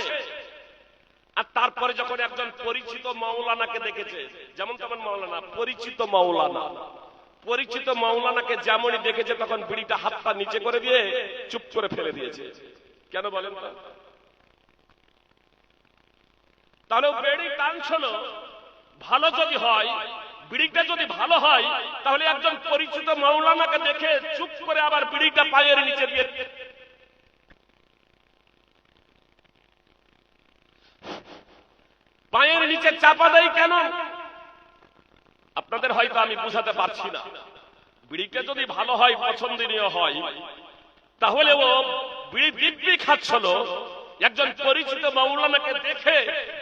আর তারপরে যখন একজন পরিচিত মাওলানাকে দেখেছে, যেমন তেমন মাওলানা, পরিচিত মাওলানা, পরিচিত মাওলানাকে যেমনই দেখেছে তখন বিড়িটা হাতটা নিচে করে দিয়ে চুপ করে ফেলে দিয়েছে। কেন বলেন তো? তাহলে বিড়ি টানছিল ভালো যদি হয়, বিড়িটা যদি ভালো হয়, তাহলে একজন পরিচিত মাওলানাকে দেখে চুপ করে আবার বিড়িটা পায়ের নিচে দিয়ে পায়ের নিচে চাপা দেয় কেন? আপনাদের হয়তো আমি বুঝাতে পারছি না। বিড়িটা যদি ভালো হয়, পছন্দনীয় হয়, তাহলে ও বিড়ি দিব্যি খাচ্ছিল, একজন পরিচিত মাওলানাকে দেখে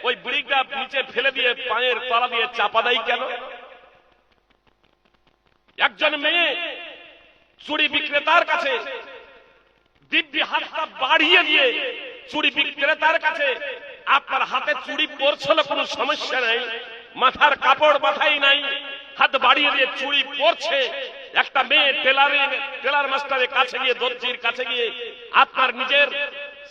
ওই বিড়িটা নিচে ফেলে দিয়ে পায়ের তলা দিয়ে চাপা দেয় কেন? একজন মেয়ে চুড়ি বিক্রেতার কাছে দিব্যি হাতটা বাড়িয়ে দিয়ে চুড়ি বিক্রেতার কাছে আপনার হাতে চুড়ি পরছিল কোনো সমস্যা নাই, মাথার কাপড় মাথায় নাই, হাত বাড়িয়ে দিয়ে চুড়ি পরছে। একটা মেয়ে টেলার মাস্টারের কাছে গিয়ে, দর্জির কাছে গিয়ে আপনার নিজের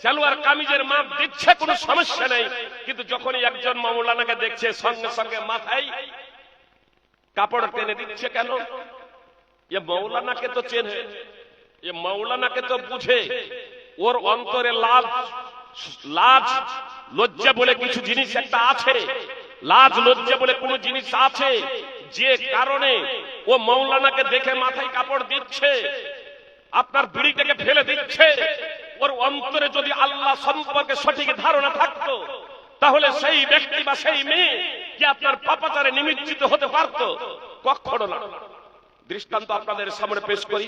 সালোয়ার কামিজের মাপ দিচ্ছে, কোনো সমস্যা নাই। কিন্তু যখনই একজন মাওলানাকে দেখছে সঙ্গে সঙ্গে মাথায় কাপড় টেনে দিচ্ছে। কেন? এ মাওলানাকে তো চেনে, এ মাওলানাকে তো বুঝে, ওর অন্তরে লাজ লজ্জা বলে কিছু জিনিস একটা আছে, লাজ লজ্জা বলে কোনো জিনিস আছে, যে কারণে ও মাওলানাকে দেখে মাথায় কাপড় দিচ্ছে, আপনার বিড়িটাকে ফেলে দিচ্ছে। ওর অন্তরে যদি আল্লাহ সম্পর্কে সঠিক ধারণা থাকতো, তাহলে সেই ব্যক্তি বা সেই মেয়ে কি আপনার পাপাচারে নিমজ্জিত হতে পারত? কখনো না। দৃষ্টান্ত আপনাদের সামনে পেশ করি।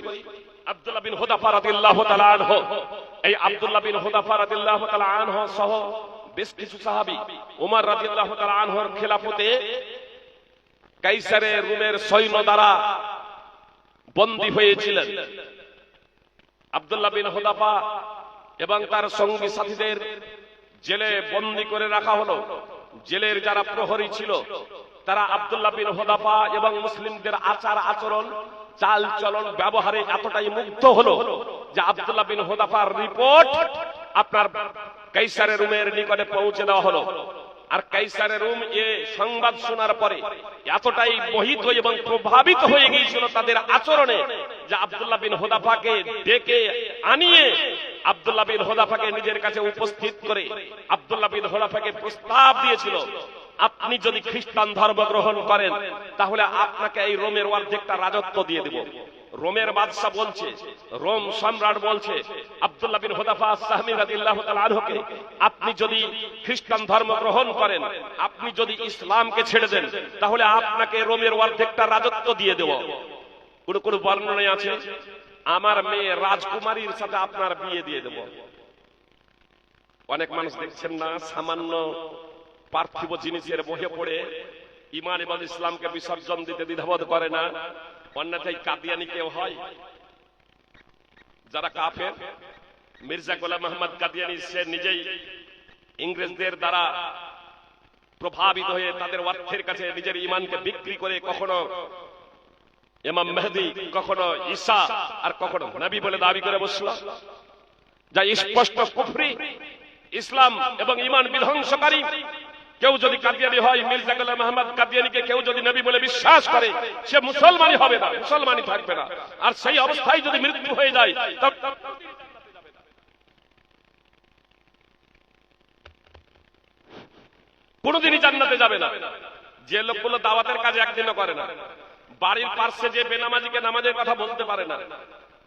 আব্দুল্লাহ বিন হুযাফা রাদিয়াল্লাহু তাআলা আনহু, এই আব্দুল্লাহ বিন হুযাফা রাদিয়াল্লাহু তাআলা আনহু সহ বেশ কিছু সাহাবী ওমর রাদিয়াল্লাহু তাআলা আনহুর খেলাফতে কাইসারের রোমের সৈন্য দ্বারা বন্দী হয়েছিলেন। আব্দুল্লাহ বিন হুযাফা এবং তার সঙ্গী সাথীদের জেলে বন্দী করে রাখা হলো। জেলের যারা প্রহরী ছিল তারা আব্দুল্লাহ বিন হুযাফা এবং মুসলিমদের আচার আচরণ, চাল চলন, ব্যবহারে এতটাই মুগ্ধ হলো যে আব্দুল্লাহ বিন হুযাফার রিপোর্ট আপনার কাইসারের রোমের নিকটে পৌঁছে দেওয়া হলো। আর কাইসারের রোম এ সংবাদ শোনার পরে এতটাই মোহিত এবং প্রভাবিত হয়ে গিয়েছিল তাদের আচরণে যে আব্দুল্লাহ বিন হুযাফাকে ডেকে আনিয়ে আব্দুল্লাহ বিন হুযাফাকে নিজের কাছে উপস্থিত করে আব্দুল্লাহ বিন হুযাফাকে প্রস্তাব দিয়েছিল, আপনি যদি খ্রিস্টান ধর্ম গ্রহণ করেন তাহলে আপনাকে এই রোমের অর্ধেকটা রাজত্ব দিয়ে দেব। রোমের বাদশা বলছে, রোম সম্রাট বলছে আব্দুল্লাহ বিন হুযাফা আস-সাহমি রাদিয়াল্লাহু তাআলা আনহুকে, আপনি যদি খ্রিস্টান ধর্ম গ্রহণ করেন, আপনি যদি ইসলামকে ছেড়ে দেন, তাহলে আপনাকে রোমের অর্ধেকটা রাজত্ব দিয়ে দেব। কোন কোন বর্ণনায় আছে আমার মেয়ে রাজকুমারীর সাথে আপনার বিয়ে দিয়ে দেব। অনেক মানুষ দেখছেন না, সামান্য পার্থিব জিনিসের বহে পড়ে ঈমান এবং ইসলামকে বিসর্জন দিতে দ্বিধাবোধ করে না। অন্যথায় কাদিয়ানি কেউ হয় যারা কাফের। মির্জা গোলাম আহমদ কাদিয়ানি সে নিজেই ইংরেজদের দ্বারা প্রভাবিত হয়ে তাদের অর্থের কাছে নিজের ঈমানকে বিক্রি করে কখনো ইমাম মেহেদী, কখনো ঈসা, আর কখনো নবী বলে দাবি করে বসল, যা স্পষ্ট কুফরি, ইসলাম এবং ঈমান বিধ্বংসকারী। কেউ যদি কাদিয়ানি হয়, মির্জা গোলাম আহমদ কাদিয়ানিকে কেউ যদি নবী বলে বিশ্বাস করে, সে মুসলমানই হবে না, মুসলমানই থাকবে না। আর সেই অবস্থায় যদি মৃত্যু হয়ে যায় কোনদিনই জান্নাতে যাবে না। যে লোকগুলো দাওয়াতের কাজ একদিনও করে না, বাড়ির পাশে যে বেনামাজিকে নামাজের কথা বলতে পারে না।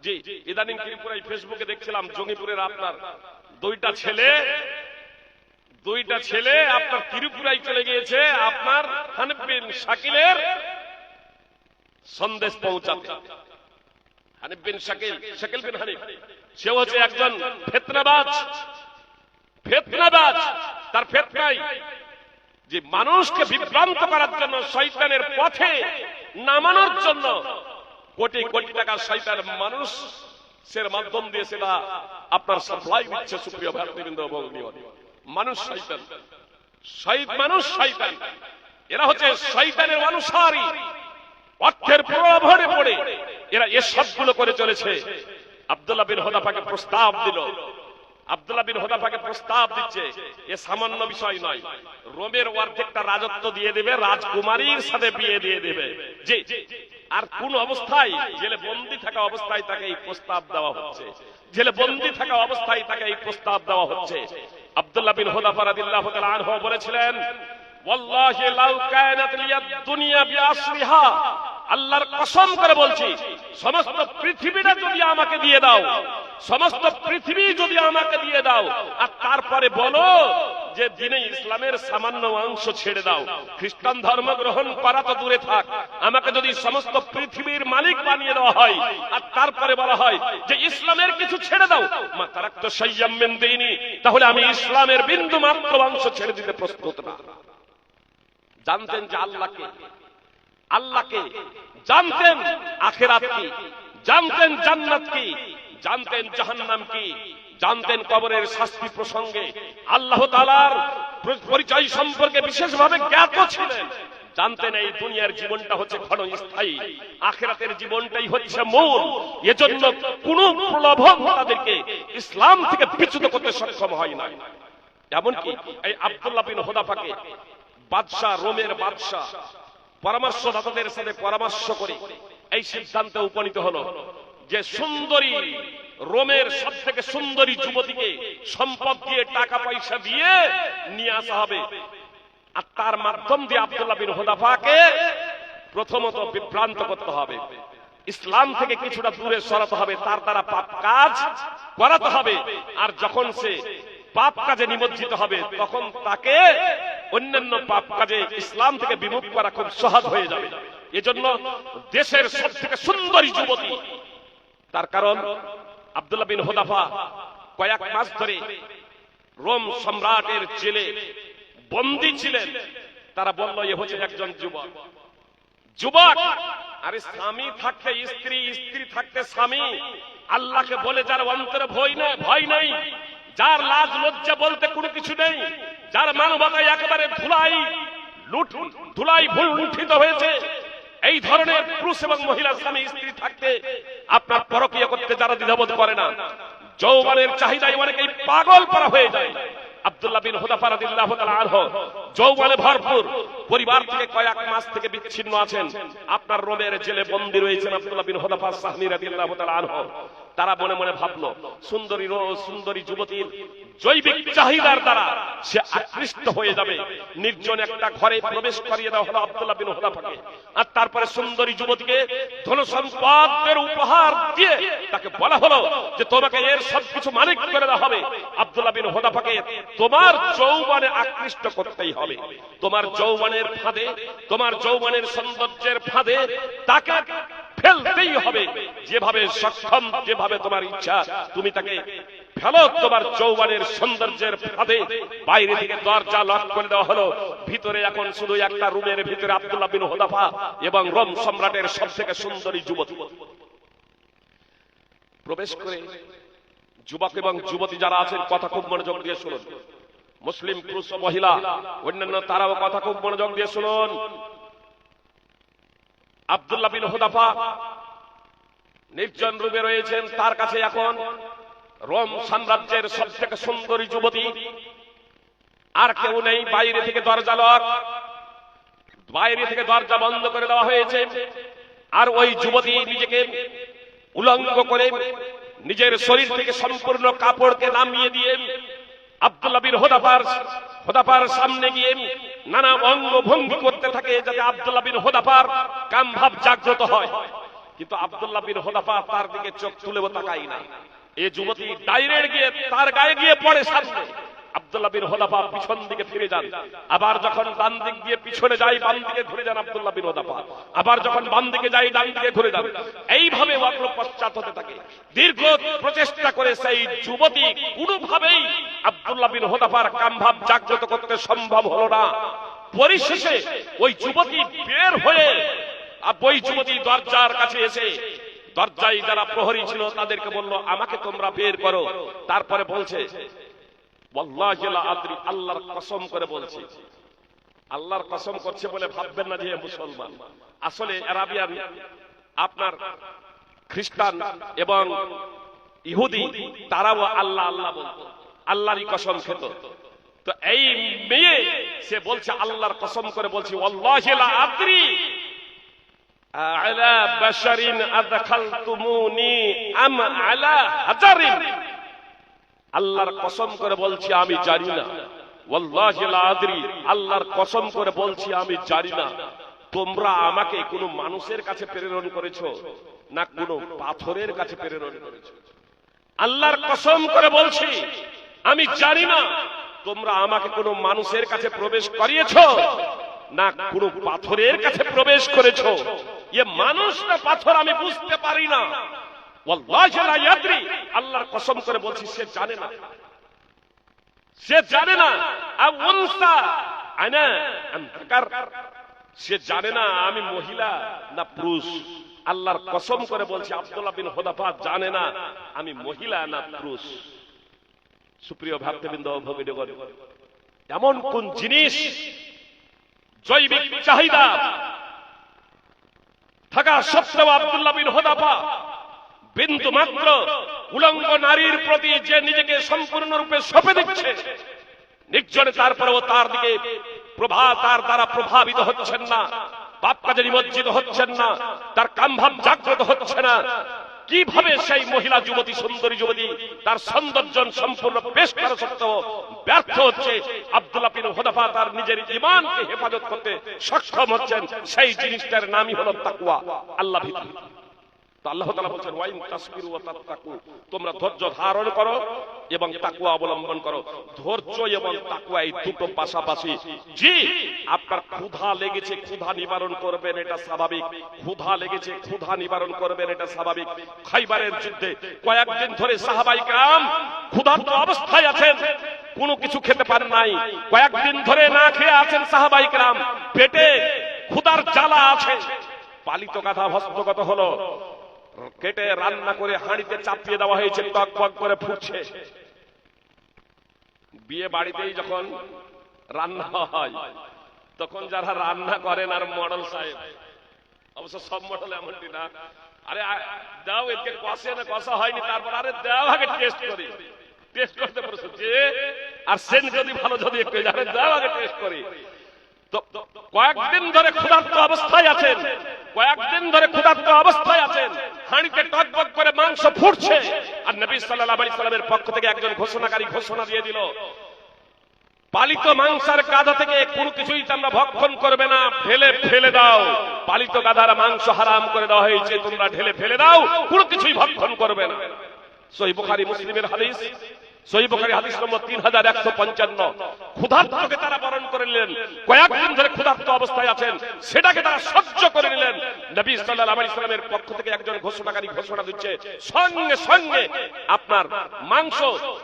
জি, ইদানিং ত্রিপুরায় ফেসবুকে দেখছিলাম জঙ্গিপুরের আপনার দুইটা ছেলে আপনার ত্রিপুরায় চলে গিয়েছে আপনার হানিফ বিন শাকিলের সন্দেশ পৌঁছাতে। হানিফ বিন শাকিল বিন হানিফ, সে হচ্ছে একজন ফিতনাবাজ। তার ফিতনায় যে মানুষকে বিভ্রান্ত করার জন্য, শয়তানের পথে নামানোর জন্য কোটি কোটি টাকা শয়তান মানুষের মাধ্যম দিয়ে সেটা আপনার সাপ্লাই দিচ্ছে। সুপ্রিয় ভাতৃবৃন্দ, মানুষ শয়তান, এরা হচ্ছে শয়তানের অনুসারী। অর্থের প্রলোভনে পড়ে এরা এসবগুলো করে চলেছে। আব্দুল্লাহ বিন হুযাফাকে প্রস্তাব দিল, আব্দুল্লাহ বিন হুযাফাকে প্রস্তাব দিচ্ছে, এ সামান্য বিষয় নয়, রোমের অর্ধেকটা রাজত্ব দিয়ে দেবে, রাজকুমারীর সাথে বিয়ে দিয়ে দেবে। জি, আর কোন অবস্থায় জেলে বন্দী থাকা অবস্থায় তাকে এই প্রস্তাব দেওয়া হচ্ছে, জেলে বন্দী থাকা অবস্থায় তাকে এই প্রস্তাব দেওয়া হচ্ছে। আব্দুল্লাহ বিন হুযাফা রাদিয়াল্লাহু তাআলা আনহু বলেছিলেন, ওয়াল্লাহি লাউ কানাত লিয়াদ দুনিয়া বিআসরিহা, আল্লাহর কসম করে বলছি, সমস্ত পৃথিবীটা যদি আমাকে দিয়ে দাও, সমস্ত পৃথিবী যদি আমাকে দিয়ে দাও, আর তারপরে বলো যে দিনে ইসলামের সামান্য অংশ ছেড়ে দাও, খ্রিস্টান ধর্ম গ্রহণ করা তো দূরে থাক, আমাকে যদি সমস্ত পৃথিবীর মালিক বানিয়ে দেওয়া হয়, আর তারপরে বলা হয় যে ইসলামের কিছু ছেড়ে দাও, মা তারাকতু শাইয়্যাম মিন দীনি, তাহলে আমি ইসলামের বিন্দু মাত্র অংশ ছেড়ে দিতে প্রস্তুত না। জানতেন যে আল্লাহকে আল্লাহকে জানতেন, আখিরাত কি জানতেন, জান্নাত কি জানতেন, জাহান্নাম কি জানতেন, কবরের শাস্তি প্রসঙ্গে আল্লাহ তাআলার পরিচয় সম্পর্কে বিশেষভাবে জ্ঞাত ছিলেন, জানতেন এই দুনিয়ার জীবনটা হচ্ছে ক্ষণস্থায়ী, আখিরাতের জীবনটাই হচ্ছে মূল। এজন্য কোন প্রলোভন তাদেরকে ইসলাম থেকে বিচ্যুত করতে সক্ষম হয় না। এমনকি এই আব্দুল্লাহ বিন হুযাফাকে বাদশাহ, রোমের বাদশাহ পরামর্শদাতাদের সাথে পরামর্শ করে এই সিদ্ধান্তে উপনীত হলো যে সুন্দরী, রোমের সব থেকে সুন্দরী যুবতীকে সম্পদ দিয়ে, টাকা পয়সা দিয়ে নিয়ে আসা হবে, আর তার মাধ্যম দিয়ে আব্দুল্লাহ বিন হুযাফাকে প্রথমত বিভ্রান্ত করতে হবে, ইসলাম থেকে কিছুটা দূরে সরাতে হবে, তার দ্বারা পাপ কাজ করাতে হবে। আর যখন সে পাপ কাজে নিমজ্জিত হবে তখন তাকে অন্যান্য পাপ কাজে ইসলাম থেকে বিমুখ করা খুব সহজ হয়ে যাবে। এজন্য দেশের সব থেকে সুন্দরী যুবতী, তার কারণ আব্দুল্লাহ বিন হুযাফা কয়েক মাস ধরে রোম সম্রাটের জেলে বন্দী ছিলেন। তারা বলল এ হচ্ছে একজন যুবক। যুবক, আরে স্বামী থাকতে স্ত্রী, স্ত্রী থাকতে স্বামী, আল্লাহকে বলে যার অন্তরে ভয় নেই, যার লাজ লজ্জা বলতে কোনো কিছু নেই, যার মানবতায় একেবারে ধুলাই লুণ্ঠিত হয়েছে, এই ধরনের পুরুষ এবং মহিলা স্বামী স্ত্রী থাকতে আপনার পরকীয়া করতে যারা দ্বিধাবোধ করে না, যৌবনের চাহিদায় অনেকেই পাগল পারা হয়ে যায়। আব্দুল্লাহ বিন হুযাফা রাদিয়াল্লাহু তাআলা আনহু যৌবনে ভরপুর, পরিবার থেকে কয়েক মাস থেকে বিচ্ছিন্ন আছেন, আপনার রোমের জেলে বন্দী রয়েছেন আব্দুল্লাহ বিন হুযাফা সাহমি রাদিয়াল্লাহু তাআলা আনহু। তারা মনে মনে ভাবলো সুন্দরী যুবতীর জৈবিক চাহিদার দ্বারা সে আকৃষ্ট হয়ে যাবে। নির্জন একটা ঘরে প্রবেশ করিয়ে দেওয়া হলো আব্দুল্লাহ বিন হুযাফাকে, আর তারপরে সুন্দরী যুবতীকে ধন সম্পদের উপহার দিয়ে তাকে বলা হলো যে তোমাকে এর সবকিছু মালিক করে দেওয়া হবে। আব্দুল্লাহ বিন হুযাফাকে তোমার যৌবনে আকৃষ্ট করতেই হবে, তোমার যৌবনের ফাঁদে, তোমার যৌবনের সৌন্দর্যের ফাঁদে তাকে ফেলতেই হবে। যেভাবে সক্ষম, যেভাবে তোমার ইচ্ছা তুমি তাকে ফেলো তোমার যৌবনের সৌন্দর্যের ফাঁদে। বাইরে থেকে দরজা লক করে দেওয়া হলো, ভিতরে এখন শুধু একটা রুমের ভিতরে আব্দুল্লাহ বিন হুযাফা এবং রোম সম্রাটের সব থেকে সুন্দরী যুবতী প্রবেশ করে। যুবক এবং যুবতী যারা আছেন কথা খুব মনোযোগ দিয়ে শুনুন, মুসলিম পুরুষ ও মহিলা অন্যান্য তারাও কথা খুব মনোযোগ দিয়ে শুনুন। আব্দুল্লাহ বিন হুযাফা নির্জন রূপে রয়েছেন, তার কাছে এখন রোম সাম্রাজ্যের সব থেকে সুন্দরী যুবতী, আর কেউ নেই। বাইরে থেকে দরজা লক, বাইরে থেকে দরজা বন্ধ করে দেওয়া হয়েছে, আর ওই যুবতী নিজেকে উলঙ্গ করে নিজের শরীর থেকে সম্পূর্ণ কাপড়কে নামিয়ে দিয়ে আব্দুল্লাহ বিন হুযাফার সামনে গিয়ে নানা অঙ্গভঙ্গি করতে থাকে যাতে আব্দুল্লাহ বিন হুযাফার কামভাব জাগ্রত হয়। কিন্তু আব্দুল্লাহ বিন হুযাফা তার দিকে চোখ তুলেও তাকায় না। এই যুবতী ডাইরেক্ট গিয়ে তার গায়ে গিয়ে পড়ে সামনে। আব্দুল্লাহ বিন হুযাফা পিছন দিকে ফিরে যান, আবার যখন ডান দিক দিয়ে পিছনে যায় বাম দিকে ঘুরে যান আব্দুল্লাহ বিন হুযাফা, আবার যখন বাম দিকে যায় ডান দিকে ঘুরে যান। এইভাবে অগ্র পশ্চাৎ হতে থাকে। দীর্ঘ প্রচেষ্টা করে সেই যুবতী কোনোভাবেই আব্দুল্লাহ বিন হুযাফার কামভাব জাগ্রত করতে সম্ভব হলো না। পরিশেষে ওই যুবতী বের হয়ে, ওই যুবতী দরজার কাছে এসে দরজায় যারা প্রহরী ছিল তাদেরকে বলল আমাকে তোমরা বের করো। তারপরে বলছে ওয়াল্লাহি লা আদরি, আল্লাহর কসম করে বলছি, আল্লাহর কসম করছে বলে ভাববেন না যে মুসলমান। আসলে আরাবিয়ান আপনার খ্রিস্টান এবং ইহুদি তারাও আল্লাহ আল্লাহ বলতো, আল্লাহরই কসম খেত। তো এই মেয়ে সে বলছে আল্লাহর কসম করে বলছি ওয়াল্লাহি লা আদরি আলা বাশারিন আদখালতুমুনি আম আলা হাজারিন, আল্লাহর কসম করে বলছি আমি জানি না, ওয়াল্লাহি লা আদরি, আল্লাহর কসম করে বলছি আমি জানি না তোমরা আমাকে কোনো মানুষের কাছে প্রেরণ করেছো না কোনো পাথরের কাছে প্রেরণ করেছো। আল্লাহর কসম করে বলছি আমি জানি না তোমরা আমাকে কোনো মানুষের কাছে প্রবেশ করিয়েছো না কোনো পাথরের কাছে প্রবেশ করেছো। এ মানুষ না পাথর আমি বুঝতে পারি না। ওয়াল্লাহি লা ইয়াদরি, আল্লাহর কসম করে বলছি সে জানে না, সে জানে না। আর উনসা আনা আনকার, সে জানে না আমি মহিলা না পুরুষ। আল্লাহর কসম করে বলছি আব্দুল্লাহ বিন হুযাফা জানে না আমি মহিলা না পুরুষ। সুপ্রিয় ভক্তবৃন্দ, ভগিনীগণ, এমন কোন জিনিস জৈবিক চাহিদা থাকা সত্ত্বেও আব্দুল্লাহ বিন হুযাফা বিন্দু মাত্র উলঙ্গ নারীর প্রতি যে নিজেকে সম্পূর্ণরূপে সঁপে দিচ্ছে, নির্জনে তারপরেও তার দিকে তার দ্বারা প্রভাবিত হচ্ছেন না, পাপ কাজে নিমজ্জিত হচ্ছেন না, তার কামভাব জাগ্রত হচ্ছে না। কিভাবে সেই মহিলা যুবতী, সুন্দরী যুবতী তার সৌন্দর্য সম্পূর্ণ পেশ করা সত্ত্বেও ব্যর্থ হচ্ছে? আব্দুল্লাহ বিন হুযাফা তার নিজের ঈমানকে হেফাজত করতে সক্ষম হচ্ছেন। সেই জিনিসটার নামই হলো তাকওয়া, আল্লাহ ভীতি। আল্লাহ তাআলা বলেন ওয়াইন তাসবিরু ওয়া তাত্তাকু, তোমরা ধৈর্য ধারণ করো এবং তাকওয়া অবলম্বন করো। ধৈর্য এবং তাকওয়া এই দুটো পাশাপাশি। জি, আপনার ক্ষুধা লেগেছে, ক্ষুধা নিবারণ করবেন, এটা স্বাভাবিক। ক্ষুধা লেগেছে, ক্ষুধা নিবারণ করবেন, এটা স্বাভাবিক। খাইবারের যুদ্ধে কয়েকদিন ধরে সাহাবায়ে কেরাম ক্ষুধার্ত অবস্থায় আছেন, কোনো কিছু খেতে পারেন নাই। কয়েকদিন ধরে না খেয়ে আছেন সাহাবায়ে কেরাম, পেটে ক্ষুধার জ্বালা আছে। পালিত গাধা হস্তগত হলো, কেটে রান্না করে হাঁড়িতে চাপিয়ে দেওয়া হয়েছে, টক টক করে ফুটছে। বিয়ে বাড়িতেই যখন রান্না হয় তখন যারা রান্না করেন আর মডেল সাহেব, অবশ্য সব মডেল এমনটি না, আরে দাও একে কষে না কষা হয়নি, তারপর আরে দাও আগে টেস্ট করি। টেস্ট করতে পারছো যে, আর সেন যদি ভালো যদি একটু আরে দাও আগে টেস্ট করি। তো কয়েকদিন ধরে ক্ষুধার্ত অবস্থায় আছেন, কয়েকদিন ধরে ক্ষুধার্ত অবস্থায় আছেন, হাঁড়িতে টকবক করে মাংস ফুটছে, আর নবী সাল্লাল্লাহু আলাইহি সাল্লামের পক্ষ থেকে একজন ঘোষণাকারী ঘোষণা দিয়ে দিল, পালিত মাংসের গাধা থেকে কোনো কিছুই তোমরা ভক্ষণ করবে না, ঢেলে ফেলে দাও। পালিত গাধার মাংস হারাম করে দেওয়া হয়েছে, তোমরা ঢেলে ফেলে দাও, কোনো কিছুই ভক্ষণ করবে না। সহিহ বুখারী মুসলিমের হাদিস, সহিহ বুখারী হাদিস নম্বর 3155। ক্ষুধার্তকে তারা বরণ করে নিলেন, কয়েকদিন ধরে ক্ষুধার্ত অবস্থায় আছেন, সেটাকে তারা সহ্য করে নিলেন। নবী সাল্লাল্লাহু আলাইহি সাল্লামের পক্ষ থেকে একজন ঘোষণাকারী ঘোষণা দিচ্ছে, সঙ্গে সঙ্গে আপনার মাংস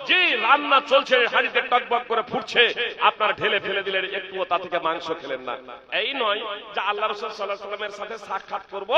যে রান্না চলছে, হাঁড়িতে টকবক করে ফুটছে, আপনার ঢেলে ফেলে দিলেন, একটুও তা থেকে মাংস খেলেন না। এই নয় যে আল্লাহ রাসূল সাল্লাল্লাহু আলাইহি সাল্লামের সাথে সাক্ষাৎ করব,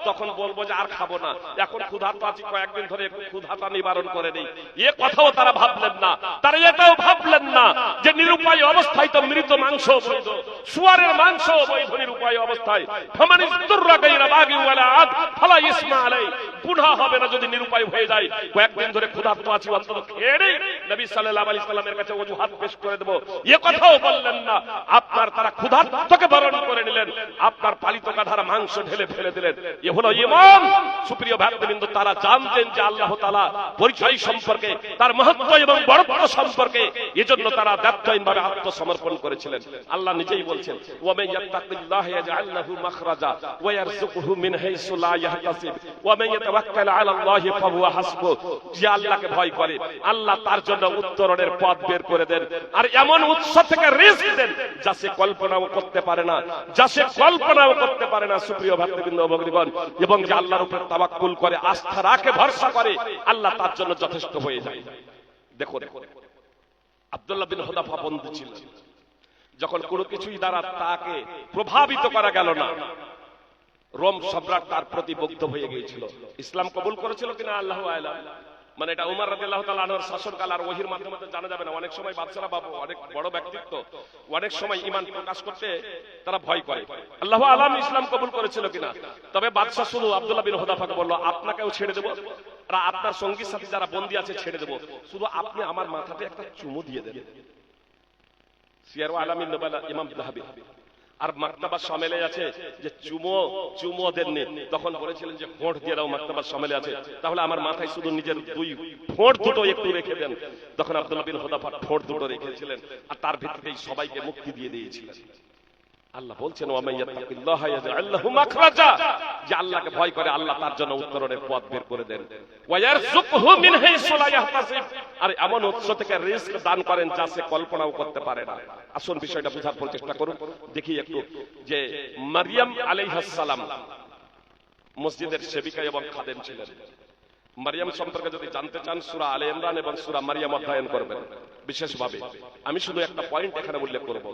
তখন বলবো যে আর খাবো না, এখন ক্ষুধার্ত আছি, কয়েকদিন ধরে একটু ক্ষুধাটা নিবারণ করে নেই। এ কথাও তারা ভাবলেন না। তারা এটাও ভাবলেন না যে নিরুপায় অবস্থায় তো মৃত মাংস বৈধ, শুয়ারের মাংস বৈধ নিরুপায় অবস্থায়। ফামান ইসতুররা গায়রা বাগিন ওয়ালা আদ ফালা ইসমা আলাই, গুনাহ হবে না যদি নিরুপায় হয়ে যায়। কয়েকদিন ধরে ক্ষুধার্ত আছি, অন্তত খেয়ে নেই, নবী সাল্লাল্লাহু আলাইহি সাল্লামের কাছে ওজুহাত পেশ করে দেব, এ কথাও বললেন না। আপনার তারা ক্ষুধার্তকে বরণ করে নিলেন, আপনার পালিত গাধার মাংস ঢেলে ফেলে দিলেন। এ হলো ঈমান। সুপ্রিয় ভক্তবৃন্দ, তারা জানতেন যে আল্লাহ তাআলা পরিচয় সম্পর্কে, তার মহত্ব এবং বড়ত্ব সম্পর্কে, এজন্য তারা দায়িত্বহীনভাবে আত্মসমর্পণ করেছিলেন। আল্লাহ নিজেই বলছেন, ওয়া মান ইয়াত্তাকিল্লাহা ইয়াজআল লাহু মাখরাজা ওয়া ইয়ারযুকুহু মিন হাইসু লা ইয়াহতাসিব ওয়া মান ইয়াতাওয়াক্কাল আলা আল্লাহি ফাহুয়া হাসবুহ। যে আল্লাহকে ভয় করে, আল্লাহ তার জন্য উত্তরণের পথ বের করে দেন, আর এমন উৎস থেকে রিজক দেন যা সে কল্পনাও করতে পারে না, যা সে কল্পনাও করতে পারে না। সুপ্রিয় ভক্তবৃন্দ, ভগিনীগণ, এবং যে আল্লাহর উপর তাওয়াক্কুল করে, আস্থা রাখে, ভরসা করে, আল্লাহ তার জন্য যথেষ্ট হয়ে যায়। দেখো, আব্দুল্লাহ বিন হুযাফা বন্দী ছিলেন, যখন কোনো কিছুই দ্বারা তাকে প্রভাবিত করা গেল না, রোম সম্রাট তার প্রতি মুগ্ধ হয়ে গিয়েছিল। ইসলাম কবুল করেছিল কিনা আল্লাহু আ'লাম। মানে এটা উমর রাদিয়াল্লাহু তাআলা আনহুর শাসনকাল আর ওহীর মাধ্যমে জানা যাবে না। অনেক সময় বাদশারা বাবু, অনেক বড় ব্যক্তিত্ব, অনেক সময় ঈমান প্রকাশ করতে তারা ভয় করে। আল্লাহু আ'লাম ইসলাম কবুল করেছিল কিনা। তবে বাদশা শুধু আব্দুল্লাহ বিন হুযাফাকে বলল, আপনাকেও ছেড়ে দেব, আর আপনার সঙ্গী সাথী যারা বন্দী আছে ছেড়ে দেব, শুধু আপনি আমার মাথাতে একটা চুমু দিয়ে দেন। সিয়ার আলামিন নুবালা ইমাম যাহাবী আর মাকতাবা শামিলে আছে যে চুমো দেননি, তখন বলেছিলেন যে ফোঁট দিয়ে দাও, মাকতাবা শামিলে আছে, তাহলে আমার মাথায় শুধু নিজের দুই ফোঁট দুটো একটু রেখে দেন। তখন আব্দুল্লাহ বিন হুযাফা ফোঁট দুটো রেখেছিলেন, আর তার ভিতরেই সবাইকে মুক্তি দিয়ে দিয়েছিলেন। আল্লাহ বলছেন, ওয়া মান ইয়াত্তাকিল্লাহা ইয়াজআল লাহু মাখরাজা, যে আল্লাহকে ভয় করে, আল্লাহ তার জন্য উত্তরণের পথ বের করে দেন। ওয়া ইয়ারযুকুহু মিন হাইসু লা ইয়াহতাসিব, আর এমন উৎস থেকে রিজক দান করেন যা সে কল্পনাও করতে পারে না। আসুন বিষয়টা বোঝার চেষ্টা করুন। দেখি একটু যে মারইয়াম আলাইহিস সালাম মসজিদের সেবিকা এবং খাদেম ছিলেন। মারইয়াম সম্পর্কে যদি জানতে চান, সূরা আলে ইমরান এবং সূরা মারইয়াম অধ্যয়ন করবেন বিশেষভাবে। আমি শুধু একটা পয়েন্ট এখানে উল্লেখ করব।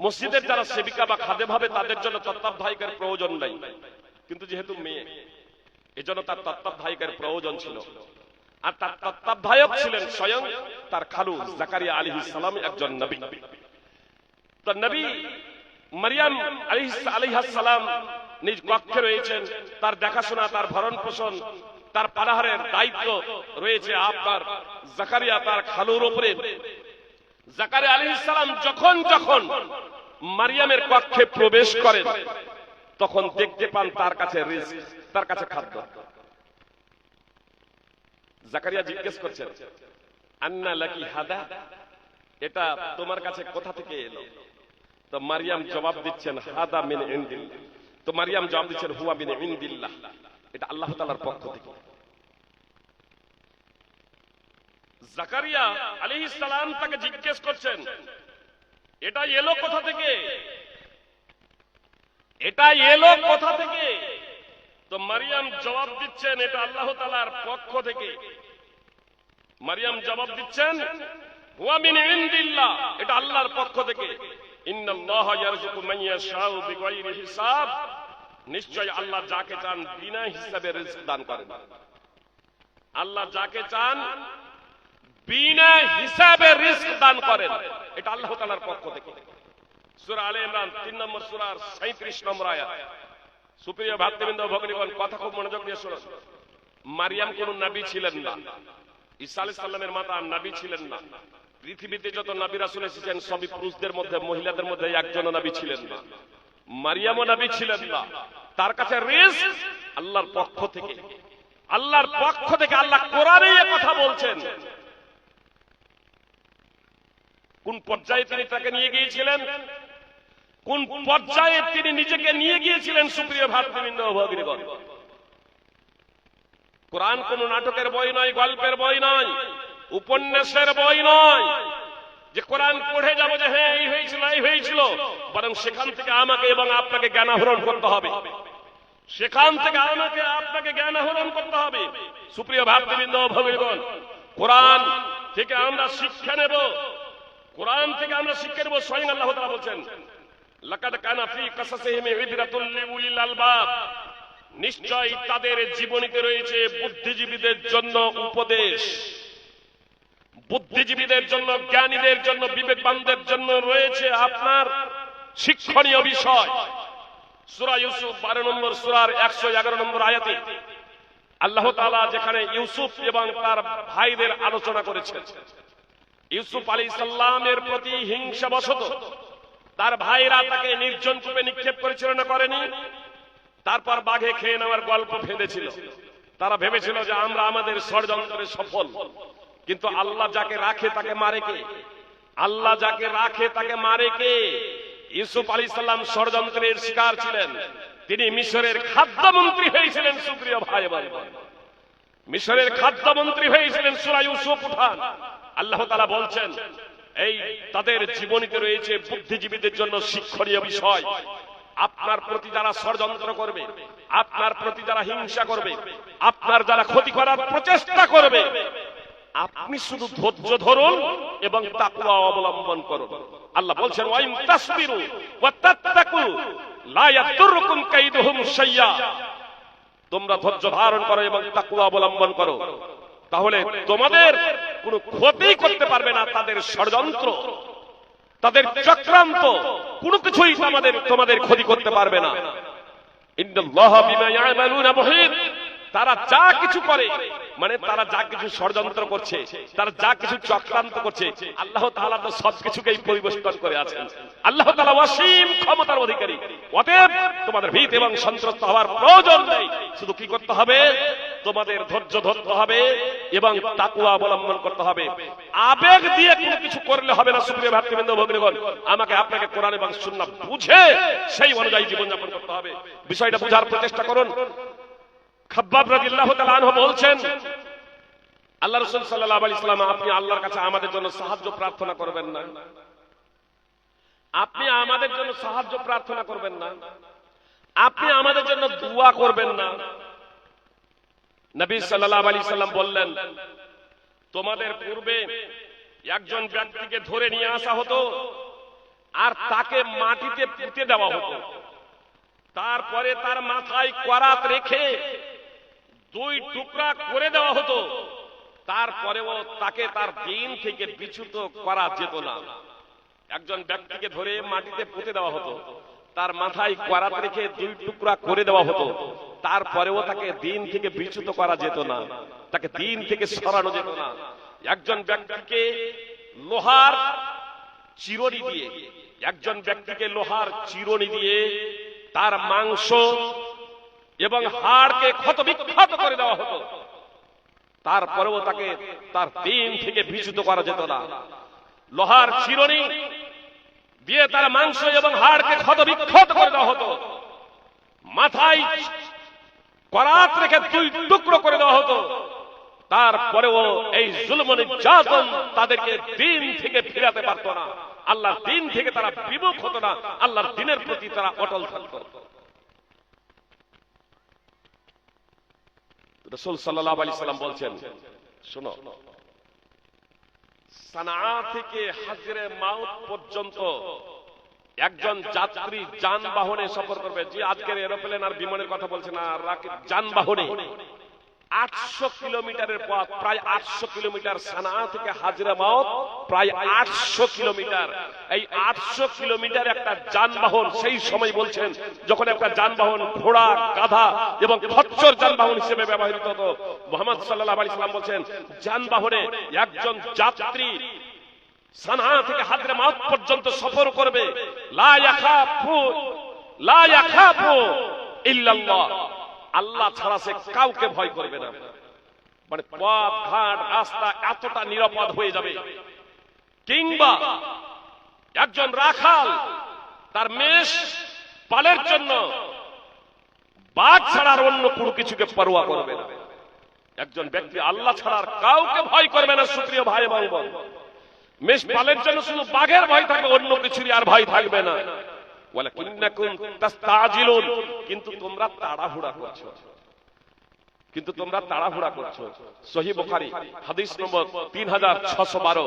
মসজিদের যারা সেবিকা বা খাদেম হবে তাদের জন্য তত্ত্বাবধায়কের প্রয়োজন নাই, কিন্তু যেহেতু মেয়ে এজন্য তার তত্ত্বাবধায়কের প্রয়োজন ছিল। আর তার তত্ত্বাবধায়ক ছিলেন স্বয়ং তার খালু জাকারিয়া আলাইহিস সালাম, একজন নবী। তো নবী মারিয়াম আলাইহিস সালাম নিজ কক্ষে রয়েছেন, তার দেখাশোনা, তার ভরণ পোষণ, তার পানাহারের দায়িত্ব রয়েছে আপনার জাকারিয়া তার খালুর উপরে। জাকারিয়া আলাইহিস সালাম যখন যখন মারিয়ামের কক্ষে প্রবেশ করেন তখন দেখতে পান তার কাছে রিজক, তার কাছে খাদ্য। জাকারিয়া জিজ্ঞেস করছেন, আন্না লাকি হাদা, এটা তোমার কাছে কোথা থেকে এলো? তো মারিয়াম জবাব দিচ্ছেন, হাদা মিন ইনদিল্লাহ। তো মারিয়াম জবাব দিচ্ছেন, হুয়া মিন ইনদিল্লাহ, এটা আল্লাহ তাআলার পক্ষ থেকে। জাকারিয়া আলাইহিস সালাম তাকে জিজ্ঞেস করছেন, এটা এলো কোথা থেকে, এটা এলো কোথা থেকে? তো মারিয়াম জবাব দিচ্ছেন, এটা আল্লাহ তাআলার পক্ষ থেকে। মারিয়াম জবাব দিচ্ছেন, হুয়া মিন ইনদিল্লাহ, এটা আল্লাহর পক্ষ থেকে। ইন্নাল্লাহা ইয়ারযুকু মান ইয়াশাউ বিগাইরি হিসাব, নিশ্চয় আল্লাহ যাকে চান বিনা হিসাবে রিজক দান করেন। আল্লাহ যাকে চান বিনা হিসাবে রিজক দান করেন, এটা আল্লাহ তাআলার পক্ষ থেকে। সূরা আলে ইমরান 3 নম্বর সূরার 37 নম্বর আয়াত। সুপ্রিয় ভাতৃবৃন্দ, ভগ্নীগণ, কথা খুব মনোযোগ দিয়ে শুনুন। মারিয়াম কোন নবী ছিলেন না, ঈসা আলাইহিস সালামের মাতা নবী ছিলেন না। পৃথিবীতে যত নবী রাসূল এসেছেন সবই পুরুষদের মধ্যে, মহিলাদের মধ্যে একজনও নবী ছিলেন না। মারিয়ামও নবী ছিলেন না। তার কাছে রিজক আল্লাহর পক্ষ থেকে, আল্লাহর পক্ষ থেকে। আল্লাহ কোরআনে এই কথা বলছেন। কোন পর্যায়ে তিনি তাকে নিয়ে গিয়েছিলেন, কোন পর্যায়ে তিনি নিজেকে নিয়ে গিয়েছিলেন? সুপ্রিয় ভাতৃবৃন্দ, ভগ্নীগণ, কোরআন কোন নাটকের বই নয়, গল্পের বই নয়, উপন্যাসের বই নয় যে কোরআন পড়ে যাবো যে হ্যাঁ এই হয়েছিল এই হয়েছিল। বরং সেখান থেকে আমাকে এবং আপনাকে জ্ঞান আহরণ করতে হবে, সেখান থেকে আমাকে আপনাকে জ্ঞান আহরণ করতে হবে। সুপ্রিয় ভাতৃবৃন্দ, ভগ্নীগণ, কোরআন থেকে আমরা শিক্ষা নেব, কোরআন থেকে আমরা শিক্ষা নেব। স্বয়ং আল্লাহ তাআলা বলছেন, লাকাদ কানা ফী কাসাসিহিম ইবরাতুল লিউলিল আলবাব, নিশ্চয় তাদের জীবনীতে রয়েছে বুদ্ধিজীবীদের জন্য উপদেশ, বুদ্ধিজীবীদের জন্য, জ্ঞানীদের জন্য, বিবেকবানদের জন্য রয়েছে আপনার শিক্ষণীয় বিষয়। সূরা ইউসুফ 12 নম্বর সূরার 111 নম্বর আয়াতে আল্লাহ তাআলা যেখানে ইউসুফ এবং তার ভাইদের আলোচনা করেছেন, ইউসুফ আলাইহিস সালামের প্রতি হিংসাবশত তার ভাইরা তাকে নির্জন কূপে নিক্ষেপ করেছিল না করেনি? তারপর বাঘে খেয়ে নেওয়ার গল্প ফেলেছিল। তারা ভেবেছিল যে আমরা আমাদের ষড়যন্ত্রে সফল, কিন্তু আল্লাহ যাকে রাখে তাকে মারে কে? আল্লাহ যাকে রাখে তাকে মারে কে? ইউসুফ আলাইহিস সালাম ষড়যন্ত্রের শিকার ছিলেন। তিনি মিশরের খাদ্যমন্ত্রী হয়েছিলেন। সুপ্রিয় ভাই বোন, মিশরের খাদ্যমন্ত্রী হয়েছিলেন। সূরা ইউসুফ উঠান, আল্লাহ তাআলা বলছেন এই তাদের জীবনীতে রয়েছে বুদ্ধিজীবীদের জন্য শিক্ষণীয় বিষয়। আপনার প্রতি যারা ষড়যন্ত্র করবে, আপনার প্রতি যারা হিংসা করবে, আপনার যারা ক্ষতি করার প্রচেষ্টা করবে, আপনি শুধু ধৈর্য ধরুন এবং তাকওয়া অবলম্বন করুন। আল্লাহ বলছেন, ওয়া ইন তাসবিরু ওয়া তাত্তাকু লা ইয়াদুররুকুম কাইদুহুম শাইয়্যা, তোমরা ধৈর্য ধারণ করো এবং তাকওয়া অবলম্বন করো, তাহলে তোমাদের কোনো ক্ষতি করতে পারবে না। তাদের ষড়যন্ত্র, তাদের চক্রান্ত কোনো কিছুই তোমাদের ক্ষতি করতে পারবে না। ইন্নাল্লাহা বিমা ইয়ামালুনা মুহিত, তারা যা কিছু করে, মানে তারা যা কিছু ষড়যন্ত্র করছে, তারা যা কিছু চক্রান্ত করছে, আল্লাহ তাআলা তো সবকিছুকেই পরিবেষ্টন করে আছেন। আল্লাহ তাআলা অসীম ক্ষমতার অধিকারী। অতএব তোমাদের ভীত এবং সন্ত্রস্ত হওয়ার প্রয়োজন নেই। শুধু কি করতে হবে? তোমাদের ধৈর্য ধরতে হবে এবং তাকওয়া অবলম্বন করতে হবে। আবেগ দিয়ে কোনো কিছু করলে হবে না। সুপ্রিয় ভাতৃবৃন্দ, ভগ্নীগণ, আমাকে আপনাকে কোরআন এবং সুন্নাহ বুঝে সেই অনুযায়ী জীবনযাপন করতে হবে। বিষয়টা বুঝার প্রচেষ্টা করুন। খাব্বাব রাদিয়াল্লাহু তাআলা আনহু বলছেন, আল্লাহ রাসূল সাল্লাল্লাহু আলাইহি ওয়াসাল্লাম, আপনি আল্লাহর কাছে আমাদের জন্য সাহায্য প্রার্থনা করবেন না? আপনি আমাদের জন্য সাহায্য প্রার্থনা করবেন না? আপনি আমাদের জন্য দোয়া করবেন না? নবী সাল্লাল্লাহু আলাইহি ওয়াসাল্লাম বললেন, তোমাদের পূর্বে একজন ব্যক্তিকে ধরে নিয়ে আসা হতো, আর তাকে মাটিতে পুঁতে দেওয়া হতো। তারপরে তার মাথায় করাত রেখে 2 টুকরা করে দেওয়া হতো। তারপরেও তাকে তার দিন থেকে বিচ্যুত করা যেত না। একজন ব্যক্তিকে ধরে মাটিতে পুঁতে দেওয়া হতো, তার মাথায় করাত রেখে 2 টুকরা করে দেওয়া হতো, তারপরেও তাকে দিন থেকে বিচ্যুত করা যেত না, তাকে দিন থেকে সরানো যেত না। একজন ব্যক্তিকে লোহার চিরুনি দিয়ে, একজন ব্যক্তিকে লোহার চিরুনি দিয়ে তার মাংস এবং হাড়কে ক্ষতবিক্ষত করে দেওয়া হতো, তারপরেও তাকে তার দিন থেকে বিচ্যুত করা যেত না। লোহার চিরুনি দিয়ে তার মাংস এবং হাড়কে ক্ষতবিক্ষত করে দেওয়া হতো, মাথায় করাত রেখে 2 টুকরো করে দেওয়া হতো, তারপরেও এই জুলম নির্যাতন তাদেরকে দিন থেকে ফিরাতে পারত না। আল্লাহর দিন থেকে তারা বিমুখ হতো না, আল্লাহর দিনের প্রতি তারা অটল থাকতো। রাসূল সাল্লাল্লাহু আলাইহি সাল্লাম বলছেন, শোনো, সানআ থেকে হাজরে মাউত পর্যন্ত একজন যাত্রী যানবাহনে সফর করবে, যে আজকের এরোপ্লেন আর বিমানের কথা বলছে না, যানবাহনে 800 কিলোমিটারের পথ, প্রায় 800 কিলোমিটার। সানআ থেকে হাজরে মাউত প্রায় 800 কিলোমিটার। এই 800 কিলোমিটার একটা যানবাহন, সেই সময় বলছেন যখন একটা যানবাহন ঘোড়া, গাধা এবং খচ্চর যানবাহন হিসেবে ব্যবহৃত হতো, মুহাম্মদ সাল্লাল্লাহু আলাইহি সাল্লাম বলছেন যানবাহনে একজন যাত্রী সানআ থেকে হাজরে মাউত পর্যন্ত সফর করবে, লা ইয়াখাফু ইল্লাল্লাহ, আল্লাহ ছাড়া সে কাউকে ভয় করবে না। মানে পথ ঘাট রাস্তা এতটা নিরাপদ হয়ে যাবে। কিংবা একজন রাখাল তার মেষ পালের জন্য বাঘ ছাড়ার অন্য কোনো কিছুকে পরোয়া করবে না। একজন ব্যক্তি আল্লাহ ছাড়ার কাউকে ভয় করবে না। সুপ্রিয় ভাই এবং বোন, মেষ পালের জন্য শুধু বাঘের ভয় থাকবে, অন্য কিছুরই আর ভয় থাকবে না। ওয়ালাকিন্নাকুম তাস্তাজিলুন, কিন্তু তোমরা তাড়াহুড়া করছো, কিন্তু তোমরা তাড়াহুড়া করছো। সহিহ বুখারী হাদিস নম্বর 3612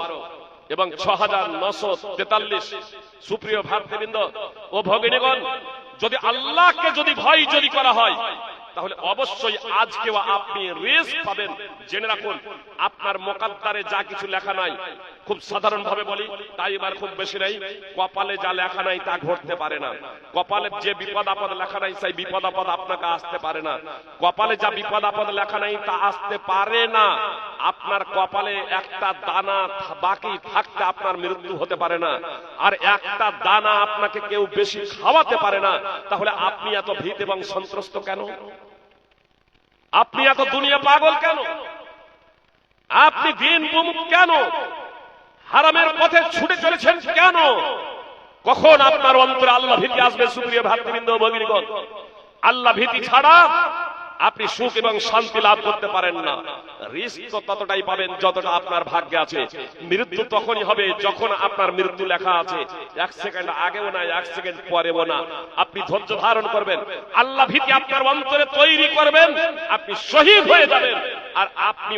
এবং 6943। সুপ্রিয় ভাতৃবৃন্দ ও ভগিনীগণ, যদি আল্লাহকে যদি ভয় যদি করা হয়, তাহলে অবশ্যই আজকেও আপনি রিস্ক পাবেন। জেনে রাখুন, আপনার মুকদ্দারে যা কিছু লেখা নাই, খুব সাধারণ ভাবে বলি, তাই এবার খুব বেশি নাই, কপালে যা লেখা নাই তা ঘটতে পারে না। কপালে যে বিপদ আপদ লেখা নাই, সেই বিপদ আপদ আপনাকে আসতে পারে না। কপালে যা বিপদ আপদ লেখা নাই তা আসতে পারে না। আপনার কপালে একটা দানা বাকি থাকতে আপনার মৃত্যু হতে পারে না, আর একটা দানা আপনাকে কেউ বেশি খাওয়াতে পারে না। তাহলে আপনি এত ভীত এবং সন্ত্রস্ত কেন? আপনি এত দুনিয়া পাগল কেন? আপনি দিন বিমুখ কেন? হারামের পথে ছুটে চলেছেন কেন? কখন আপনার অন্তরে আল্লাহ ভীতি আসবে? সুপ্রিয় ভাতৃবৃন্দ ও ভগিনীগণ, আল্লাহ ভীতি ছাড়া আপনি সুখ এবং শান্তি লাভ করতে পারেন না। রিস্ক তো ততটাই পাবেন যতটা আপনার ভাগ্যে আছে। মৃত্যু তখনই হবে যখন আপনার মৃত্যু লেখা আছে। 1 সেকেন্ড আগেও না, 1 সেকেন্ড পরেও না। আপনি ধৈর্য ধারণ করবেন, আল্লাহ ভীতি আপনার অন্তরে তৈরি করবেন, আপনি শহীদ হয়ে যাবেন। আর আপনি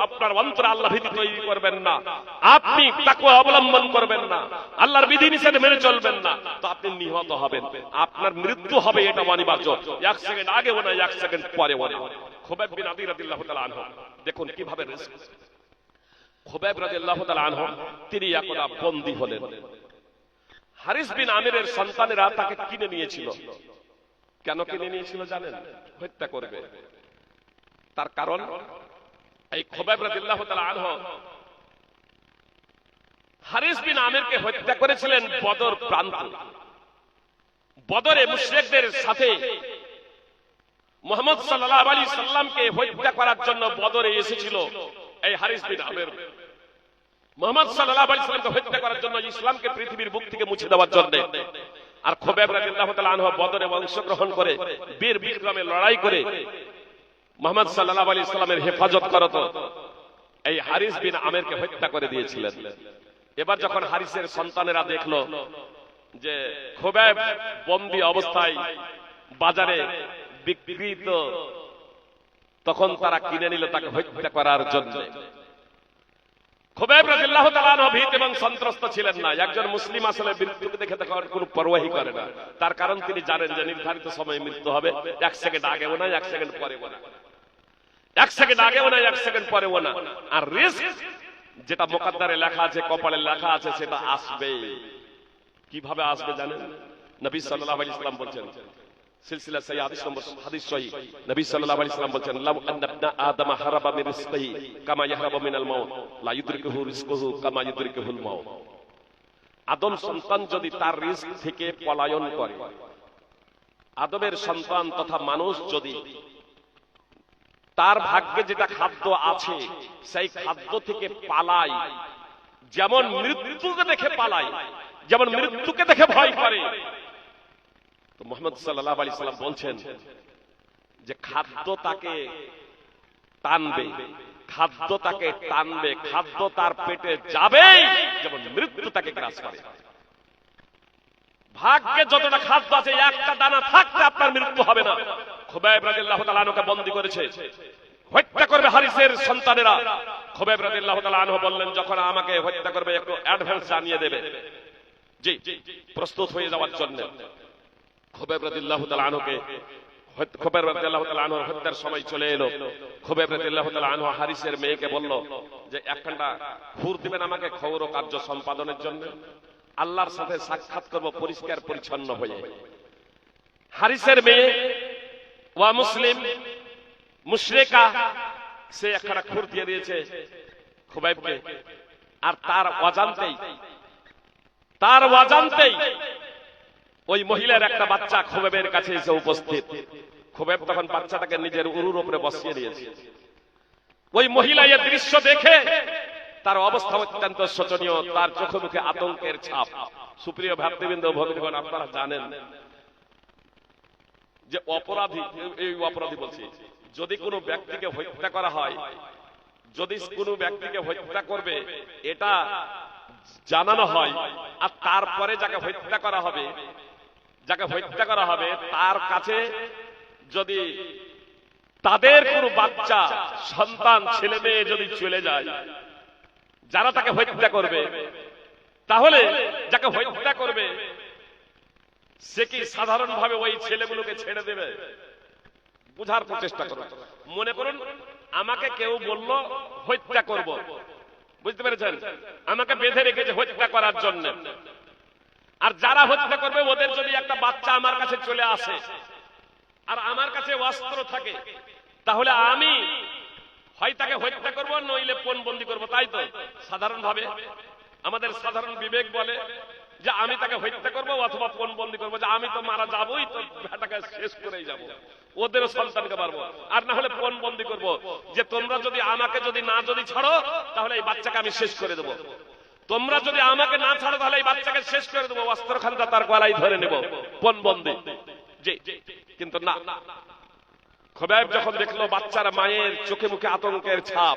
আপনার অন্তরে আল্লাহ ভীতি তৈরি করবেন না, আপনি তাকওয়া অবলম্বন করবেন না, আল্লাহর বিধি নিষেধ মেনে চলবেন না, তো আপনি নিহত হবেন, আপনার মৃত্যু হবে, এটা অনিবার্য। 1 সেকেন্ড আগেও না, 1 সেকেন্ড পরেও না। খুবাইব বিন আদি রাদিয়াল্লাহু তাআলা আনহু, দেখুন কিভাবে রিস্ক। খুবাইব রাদিয়াল্লাহু তাআলা আনহু তিনি একদা বন্দী হলেন। হারিস বিন আমিরের সন্তানেরা তাকে কিনে নিয়েছিল। কেন কিনে নিয়েছিল জানেন? হত্যা করবে। তার কারণ এই খুবাইব রাদিয়াল্লাহু তাআলা আনহু হারিস বিন আমিরকে হত্যা করেছিলেন বদর প্রান্তে। বদরে মুশরিকদের সাথে মুহাম্মদ সাল্লাল্লাহু আলাইহি সাল্লামকে হত্যা করার জন্য বদরে এসেছিল এই হারিস বিন আমির। মুহাম্মদ সাল্লাল্লাহু আলাইহি সাল্লামকে হত্যা করার জন্য, ইসলামকে পৃথিবীর বুক থেকে মুছে দেওয়ার জন্য। আর খুবাইব রাদিয়াল্লাহু তাআলা আনহু বদরে অংশগ্রহণ করে বীর বিক্রমে লড়াই করে মুহাম্মদ সাল্লাল্লাহু আলাইহি সাল্লামের হেফাজত করত এই হারিস বিন আমিরকে হত্যা করে দিয়েছিলেন। এবার যখন হারিসের সন্তানেরা দেখলো যে খুবাইব বন্দী অবস্থায় বাজারে বিক্রিত, তখন তারা কিনে নিল তাকে হত্যা করার জন্য। খুবাইব রাদিয়াল্লাহু তাআলা আনহু ভীত এবং সন্ত্রস্ত ছিলেন না। একজন মুসলিম আসলে মৃত্যুকে দেখে কোনো পরোয়াই করে না। তার কারণ তিনি জানেন যে নির্ধারিত সময়ে মৃত্যু হবে, 1 সেকেন্ড আগেও না 1 সেকেন্ড পরেও না, 1 সেকেন্ড আগেও না 1 সেকেন্ড পরেও না। আর রিস্ক যেটা মুকদ্দারে লেখা আছে, কপালে লেখা আছে, সেটা আসবে। কিভাবে আসবে জানেন? নবী সাল্লাল্লাহু আলাইহি ওয়াসাল্লাম বলেন, সিলসিলা সহিহ হাদিস নম্বর হাদিস সহিহ, নবী সাল্লাল্লাহু আলাইহি ওয়াসাল্লাম বলেন, লাউ আন্না ইবনা আদম হারাবা মিন রিজকিহি কামা ইয়াহরাবু মিনাল মাউত লা ইউদরিকুহু রিজকুহু কামা ইউদরিকুহুল মাউত। আদম সন্তান যদি তার রিস্ক থেকে পলায়ন করে, আদমের সন্তান তথা মানুষ যদি তার ভাগ্যে যেটা খাদ্য আছে সেই খাদ্য থেকে পালায়, যেমন মৃত্যুকে দেখে পালায়, যেমন মৃত্যুকে দেখে ভয় করে, তো মুহাম্মদ সাল্লাল্লাহু আলাইহি সাল্লাম বলছেন যে খাদ্য তাকে টানবে, খাদ্য তাকে টানবে, খাদ্য তার পেটে যাবে যেমন মৃত্যু তাকে গ্রাস করে। ভাগ্যে যতটা খাদ্য আছে একটা দানা থাকতে আপনার মৃত্যু হবে না। খুবাইব রাদিয়াল্লাহু তাআলা আনহুকে বন্দী করেছে, হত্যা করবে হারিসের সন্তানেরা। খুবাইব রাদিয়াল্লাহু তাআলা আনহু বললেন, যখন আমাকে হত্যা করবে একটু অ্যাডভান্স জানিয়ে দেবে, জি প্রস্তুত হয়ে যাওয়ার জন্য। খুবাইব রাদিয়াল্লাহু তাআলা আনহুকে খুবাইব রাদিয়াল্লাহু তাআলা আনহুর হত্যার সময় চলে এলো। খুবাইব রাদিয়াল্লাহু তাআলা আনহু হারিসের মেয়েকে বলল যে একখানা খুর দিবেন আমাকে খবর ও কার্য সম্পাদনের জন্য, আল্লাহর সাথে সাক্ষাৎ করব পরিষ্কার পরিচ্ছন্ন হয়ে। হারিসের মেয়ে ওয়া মুসলিম মুশরিকা, সে একখানা খুর দিয়ে দিয়েছে খুবাইবকে। আর তার অজান্তেই ওই মহিলার একটা বাচ্চা খুবাইবের কাছে এসে উপস্থিত। খুবাইব তখন বাচ্চাটাকে নিজের উরুর উপরে বসিয়ে দিয়েছে। ওই মহিলা এই দৃশ্য দেখে তার অবস্থা অত্যন্ত শোচনীয়, তার চোখে মুখে আতঙ্কের ছাপ। সুপ্রিয় ভাতৃবৃন্দ, ভগ্নীগণ, আপনারা জানেন যে অপরাধী বলছি, যদি কোনো ব্যক্তিকে হত্যা করা হয়, যদি কোনো ব্যক্তিকে হত্যা করবে এটা জানানো হয়, আর তারপরে যাকে হত্যা করা হবে তার কাছে যদি তাদের কোনো বাচ্চা সন্তান ছেলে মেয়ে যদি চলে যায় যারা তাকে হত্যা করবে, তাহলে যাকে হত্যা করবে সে কি সাধারণভাবে ওই ছেলেগুলোকে ছেড়ে দেবে? বুঝার চেষ্টা করুন। মনে করুন আমাকে কেউ বলল হত্যা করব, বুঝতে পেরেছেন, আমাকে বেঁধে রেখেছে হত্যা করার জন্য। আর যারা হত্যা করবে ওদের যদি একটা বাচ্চা আমার কাছে চলে আসে আর আমার কাছে অস্ত্র থাকে, তাহলে আমি হয় তাকে হত্যা করব নইলে পণবন্দি করব, তাই তো? সাধারণভাবে আমাদের সাধারণ বিবেক বলে যে আমি তাকে হত্যা করব অথবা পণবন্দি করব, যে আমি তো মারা যাবই, তো বেটাকে শেষ করেই যাব, ওদেরও সন্তানকে মারবো, আর না হলে পণবন্দি করব, যে তোমরা যদি আমাকে যদি ছাড়ো তাহলে এই বাচ্চাকে আমি শেষ করে দেবো, তোমরা যদি আমাকে না ছাড়ো তাহলে এই বাচ্চাকে শেষ করে দেবো, অস্ত্রখানটা তার গলায় ধরে নেব, পণবন্দি। জি, কিন্তু না, খুবাইব যখন দেখলো বাচ্চার মায়ের চোখে মুখে আতঙ্কের ছাপ,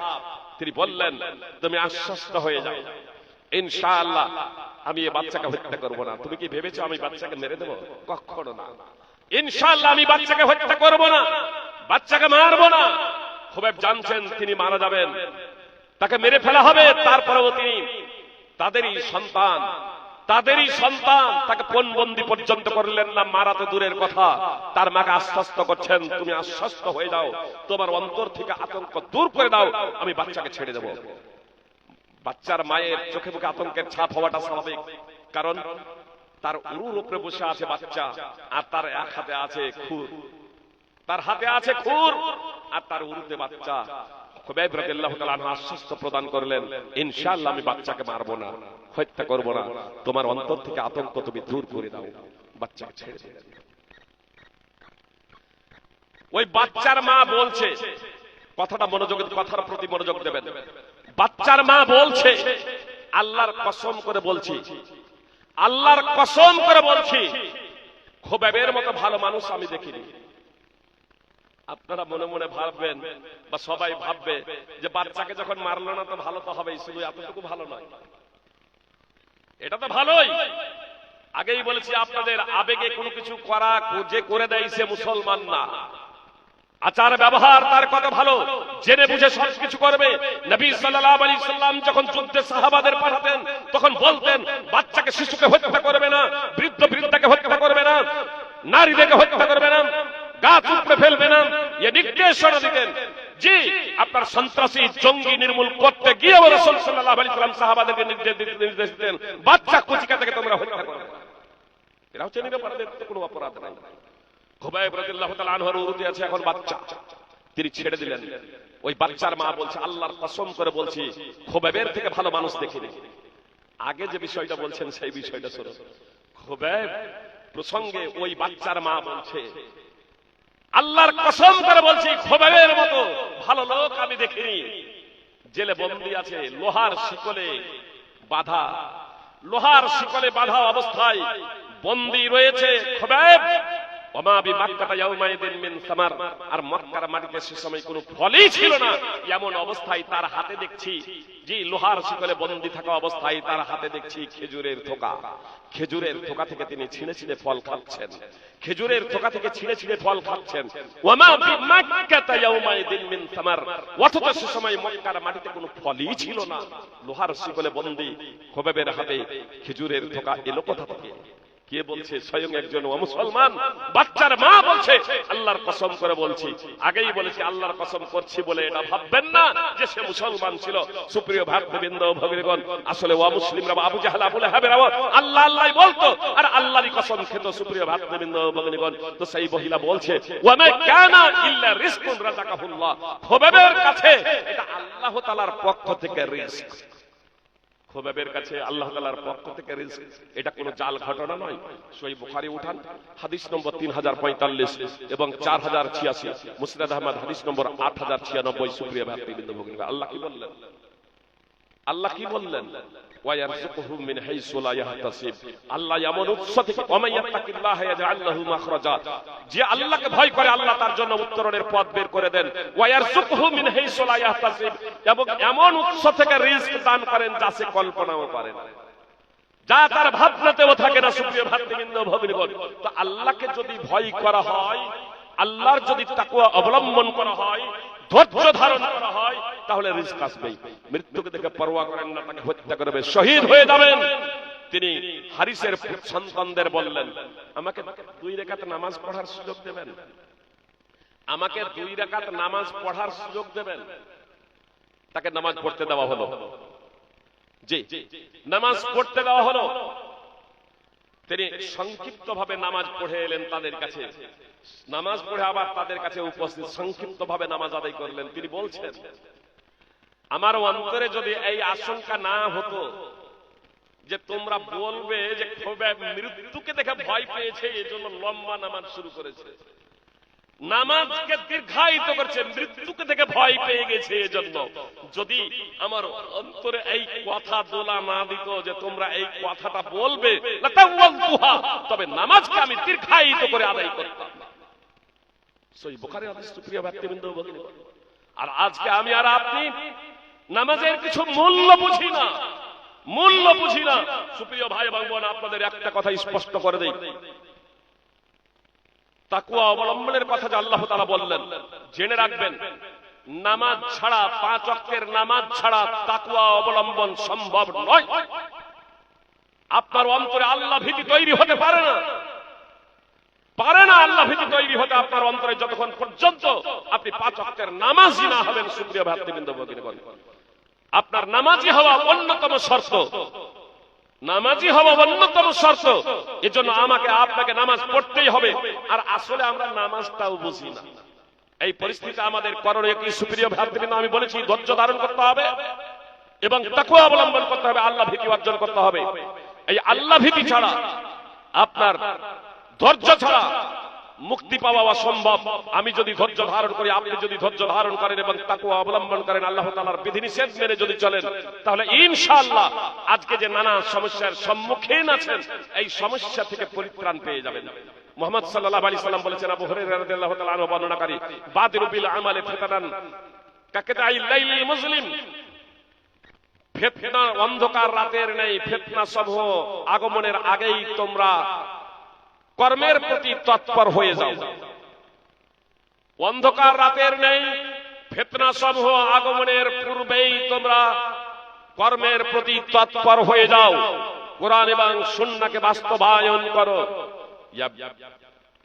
তিনি বললেন তুমি আশ্বস্ত হয়ে যাও, ইনশাআল্লাহ আমি এই বাচ্চাকে হত্যা করব না। তুমি কি ভেবেছো আমি বাচ্চাকে মেরে দেবো? কখনো না, ইনশাআল্লাহ আমি বাচ্চাকে হত্যা করব না, বাচ্চাকে মারবো না। খুবাইব জানছেন তিনি মারা যাবেন, তাকে মেরে ফেলা হবে, তারপরেও তিনি তাদেরই সন্তান তাকে পণবন্দি পর্যন্ত করলেন না, মারা তো দূরের কথা, তার মাকে আশ্বস্ত করছেন তুমি আশ্বস্ত হয়ে যাও, তোমার অন্তর থেকে আতঙ্ক দূর করে দাও, আমি বাচ্চাকে ছেড়ে দেব। বাচ্চার মায়ের চোখে মুখে আতঙ্কের ছাপ হওয়াটা স্বাভাবিক, কারণ তার উরুর উপরে বসে আছে বাচ্চা, আর তার এক হাতে আছে খুর, আর তার উরুতে বাচ্চা। খুবাইব রাদিয়াল্লাহু তাআলা আনহু আশ্বস্ত প্রদান করলেন ইনশাআল্লাহ আমি বাচ্চাকে মারবো না, হত্যা করব না, তোমার অন্তর থেকে আতঙ্ক তুমি দূর করে দাও, বাচ্চাকে ছেড়ে দাও। ওই বাচ্চার মা বলছে, কথার প্রতি মনোযোগ দেবেন, বাচ্চার মা বলছে আল্লাহর কসম করে বলছি খুবাইবের মতো ভালো মানুষ আমি দেখিনি। আপনারা মনে মনে ভাববেন বা সবাই ভাববে যে বাচ্চাকে যখন মারলো না তো ভালো তো হবেই, শুধু এতটুকু ভালো নয়, এটা তো ভালোই। আগেই বলেছি আপনাদের, আবেগে কোনো কিছু করা যে করে দেয় সে মুসলমান না, আচার ব্যবহার তার কত ভালো, জেনে বুঝে সবকিছু করবে। নবী সাল্লাল্লাহু আলাইহি সাল্লাম যখন যুদ্ধে সাহাবাদের পাঠাতেন তখন বলতেন বাচ্চাকে শিশুকে হত্যা করবে না, বৃদ্ধ বৃদ্ধাকে হত্যা করবে না, নারীদেরকে হত্যা করবে না, গাছ উপড়ে ফেলবে না, এ নির্দেশনা দিতেন। জি, আপনার সন্ত্রাসী জঙ্গি নির্মূল করতে গিয়ে রাসূল সাল্লাল্লাহু আলাইহি সাল্লাম সাহাবাদেরকে নির্দেশ দিতেন বাচ্চা কুচিকাকে তোমরা হত্যা করবে। এরা হচ্ছে নিরপরাধের কোনো অপরাধ নাই। খুবাইব রাদিয়াল্লাহু তাআলা আনহুর উরুতে আছে এখন বাচ্চা, তিনি ছেড়ে দিলেন। ওই বাচ্চার মা বলছে আল্লাহর কসম করে বলছি খুবাইবের থেকে ভালো মানুষ দেখিনি। আগে যে বিষয়টা বলছেন সেই বিষয়টা শুনুন। খুবাইব প্রসঙ্গে ওই বাচ্চার মা বলছে আল্লাহর কসম করে বলছি খুবাইবের মতো ভালো লোক আমি দেখিনি। জেলে বন্দী আছে, লোহার শিকলে বাঁধা, লোহার শিকলে বাঁধা অবস্থায় বন্দী রয়েছে খুবাইব। ওমা বিমাক্কাতা ইয়াউমাইদিন মিন সামার, আর মক্কার মাটিতে সে সময় কোনো ফলই ছিল না। এমন অবস্থায় তার হাতে দেখছি, জি লোহার শিকলে বন্দী থাকা অবস্থায় তার হাতে দেখছি খেজুরের থোকা। খেজুরের থোকা থেকে তিনি ছিঁড়ে ছিঁড়ে ফল খাচ্ছেন, খেজুরের থোকা থেকে ছিঁড়ে ছিঁড়ে ফল খাচ্ছেন। ওমা বিমাক্কাতা ইয়াউমাইদিন মিন সামার, অথচ সে সময় মক্কার মাটিতে কোনো ফলই ছিল না। লোহার শিকলে বন্দী খুবাইবের হাতে খেজুরের থোকা এলো কোথা থেকে? কে বলছে? স্বয়ং একজন মুসলমান বাচ্চার মা বলছে আল্লাহর কসম করে বলছি। আগেই বলেছি আল্লাহর কসম করছি বলে এটা ভাববেন না যে সে মুসলমান ছিল। সুপ্রিয় ভক্তবৃন্দ ভগিনীগণ, আসলে অমুসলিমরা আবু জাহল আবু লাহাবের আল্লাহ আল্লাহই বলতো আর আল্লাহরই কসম খেত। সুপ্রিয় ভক্তবৃন্দ ভগিনীগণ, তো সেই মহিলা বলছে ওয়া মা কানা ইল্লা রিজকুন রাযাকাহুল্লাহ, খুবাইবের কাছে এটা আল্লাহ তাআলার পক্ষ থেকে রিজক। খুবাইবের কাছে আল্লাহ তাআলার পক্ষ থেকে রিজক, এটা কোনো জাল ঘটনা নয়। সহিহ বুখারী উঠান হাদিস নম্বর 3045 এবং 4086, মুসনাদ আহমদ হাদিস নম্বর 8096। সুপ্রিয় ভক্তবৃন্দ ভগিনীগণ, আল্লাহ কি বললেন? আল্লাহ কি বললেন? ওয়ায়ারযুকুহু মিন হাইসু লা ইয়াহতাসিব, আল্লাহ এমন উৎস থেকে ওয়ামাইয়াত্তাকিল্লাহা ইয়াজআল লাহু মাখরাজা, যে আল্লাহকে ভয় করে আল্লাহ তার জন্য উত্তরণের পথ বের করে দেন। ওয়ায়ারযুকুহু মিন হাইসু লা ইয়াহতাসিব, এবং এমন উৎস থেকে রিজক দান করেন যা সে কল্পনাও করে না, যা তার ভাবনাতেও থাকে না। সুপ্রিয় ভক্তবৃন্দ ভগিনীগণ, তো আল্লাহকে যদি ভয় করা হয়, আল্লাহর যদি তাকওয়া অবলম্বন করা হয়, ধৈর্য ধারণ করা হয়, তাহলে রিজক আসবেই। মৃত্যুকে দেখে পরোয়া করেন না, তাকে হত্যা করবে, শহীদ হয়ে যাবেন। তিনি হারিসের সন্তানদের বললেন আমাকে 2 রাকাত নামাজ পড়ার সুযোগ দেবেন, আমাকে 2 রাকাত নামাজ পড়ার সুযোগ দেবেন। তাকে নামাজ পড়তে দেওয়া হলো। জি, নামাজ পড়তে দেওয়া হলো। তিনি সংক্ষিপ্ত ভাবে নামাজ পড়ে এলেন তাদের কাছে, নামাজ পড়ে আবার তাদের কাছে উপস্থিত সংক্ষিপ্ত ভাবে নামাজ আদায় করলেন। তিনি বলছেন আমার অন্তরে যদি এই আশঙ্কা না হতো যে তোমরা বলবে যে খুবাইব মৃত্যুকে দেখে ভয় পেয়েছে এজন্য লম্বা নামাজ শুরু করেছে, নামাজকে দীর্ঘায়িত করছে, মৃত্যুকে দেখে ভয় পেয়ে গেছে এজন্য, যদি আমার অন্তরে এই কথা দোলা না দিত যে তোমরা এই কথাটা বলবে, তবে নামাজকে আমি দীর্ঘায়িত করে আদায় করতাম। সহিহ বুখারী হাদিস। সুপ্রিয় ভক্তবৃন্দ ভগিনীগণ, আর আজকে আমি আর আপনি নামাজের কিছু মূল্য বুঝি না, মূল্য বুঝি না। সুপ্রিয় ভাই এবং বোন, আপনাদের একটা কথা স্পষ্ট করে দেই, তাকওয়া অবলম্বনের কথা যে আল্লাহ তাআলা বললেন, জেনে রাখবেন নামাজ ছাড়া, 5 ওয়াক্তের নামাজ ছাড়া তাকওয়া অবলম্বন সম্ভব নয়। আপনার অন্তরে আল্লাহ ভীতি তৈরি হতে পারে না, পারে না আল্লাহ ভীতি তৈরি হতে আপনার অন্তরে যতক্ষণ পর্যন্ত আপনি 5 ওয়াক্তের নামাজি না হবেন। সুপ্রিয় ভক্তবৃন্দ ভগিনীগণ, আপনার নামাজি হওয়া অন্যতম শর্ত, নামাজি হওয়া অন্যতম শর্ত। এজন্য আমাকে আপনাকে নামাজ পড়তেই হবে। আর আসলে আমরা নামাজটাও বুঝি না। এই পরিস্থিতি আমাদের করণীয় কি? সুপ্রিয় ভক্তবৃন্দ, আমি বলেছি ধৈর্য ধারণ করতে হবে এবং তাকওয়া অবলম্বন করতে হবে, আল্লাহ ভীতি অর্জন করতে হবে। এই আল্লাহ ভীতি ছাড়া, আপনার ধৈর্য ছাড়া মুক্তি পাওয়া অসম্ভব। আমি যদি ধৈর্য ধারণ করি, আপনি যদি ধৈর্য ধারণ করেন এবং তাকওয়া অবলম্বন করেন, আল্লাহ তাআলার বিধিনিষেধ মেনে যদি চলেন, তাহলে ইনশাআল্লাহ আজকে যে নানা সমস্যার সম্মুখীন আছেন, এই সমস্যা থেকে পরিত্রাণ পেয়ে যাবেন। মুহাম্মদ সাল্লাল্লাহু আলাইহি সাল্লাম বলেছেন, আবু হুরায়রা রাদিয়াল্লাহু তাআলা আনহু বর্ণনাকারী, বাদিরু বিল আমালি ফিতানান কাকাতাইল লাইলিল মুসলিম, ফিতনা অন্ধকার রাতের নেই, ফিতনা সমূহ আগমনের আগেই তোমরা কর্মের প্রতি তৎপর হয়ে যাও। অন্ধকার রাতের নেই, ফিতনা সমূহ আগমনের পূর্বেই তোমরা কর্মের প্রতি তৎপর হয়ে যাও, কোরআন এবং সুন্নাহকে বাস্তবায়ন করো।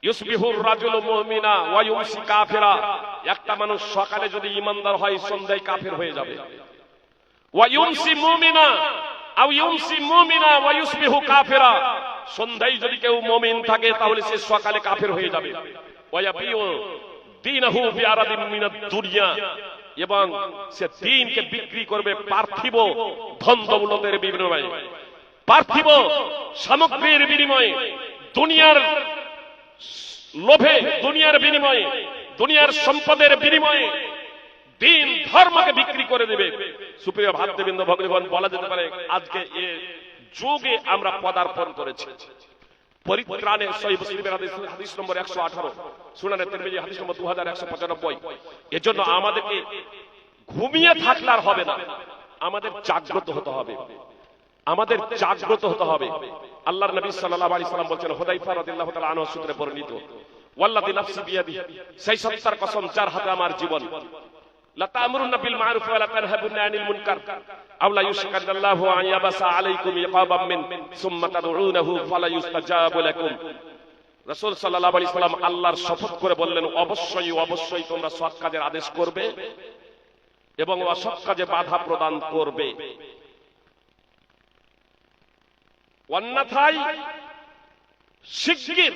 ইউসবিহুর রাজুলু মুমিনা ওয়া ইউমসি কাফিরা, একটা মানুষ সকালে যদি ঈমানদার হয় সন্ধ্যায় কাফের হয়ে যাবে। ওয়া ইউমসি মুমিনা আও ইউমসি মুমিনা ওয়া ইউসবিহু কাফিরা, সন্ধ্যায় যদি কেউ মুমিন থাকে তাহলে সে সকালে কাফের হয়ে যাবে। ওয়া ইয়াবিউ দীনহু বিআরাদিন মিনাদ দুনিয়া, এবং সে দ্বীনকে বিক্রি করবে পার্থিব ধন দৌলতের বিনিময়ে, পার্থিব সামগ্রীর বিনিময়ে, দুনিয়ার লোভে, দুনিয়ার বিনিময়ে, দুনিয়ার সম্পদের বিনিময়ে দ্বীন ধর্মকে বিক্রি করে দেবে। সুপ্রিয় ভাতৃবৃন্দ, ভগ্নীগণ, বলা যেতে পারে আজকে এ যুগে আমরা পদার্পণ করেছি। পরিত্রাণে সহিহ মুসলিমের হাদিস নম্বর 118, সুনানে তিরমিজি হাদিস নম্বর 2195। এজন্য আমাদেরকে ঘুমিয়ে থাকলে আর হবে না, আমাদের জাগ্রত হতে হবে, আমাদের জাগ্রত হতে হবে। আল্লাহর নবী সাল্লাল্লাহু আলাইহি সাল্লাম বলেন, হুদায়ফা রাদিয়াল্লাহু তাআলা আনহু সূত্রে বর্ণিত, ওয়াল্লাযী নাফসি বিয়াদিহি, সেই সত্তার কসম যার হাতে আমার জীবন, লা তা'মুরুনা বিল মা'রুফ ওয়া লা তানহাবুনা আনিল মুনকার আও লা ইউশকাল্লাহু আন ইয়াবাসা আলাইকুম ইকাবাম মিন সুম্মা তাদউনাহু ফালা ইউস্তাজাবু লাকুম। রাসূল সাল্লাল্লাহু আলাইহি সাল্লাম আল্লাহর শপথ করে বললেন, অবশ্যই অবশ্যই তোমরা সৎ কাজের আদেশ করবে এবং অসৎ কাজে বাধা প্রদান করবে, অন্যথায় শিগগির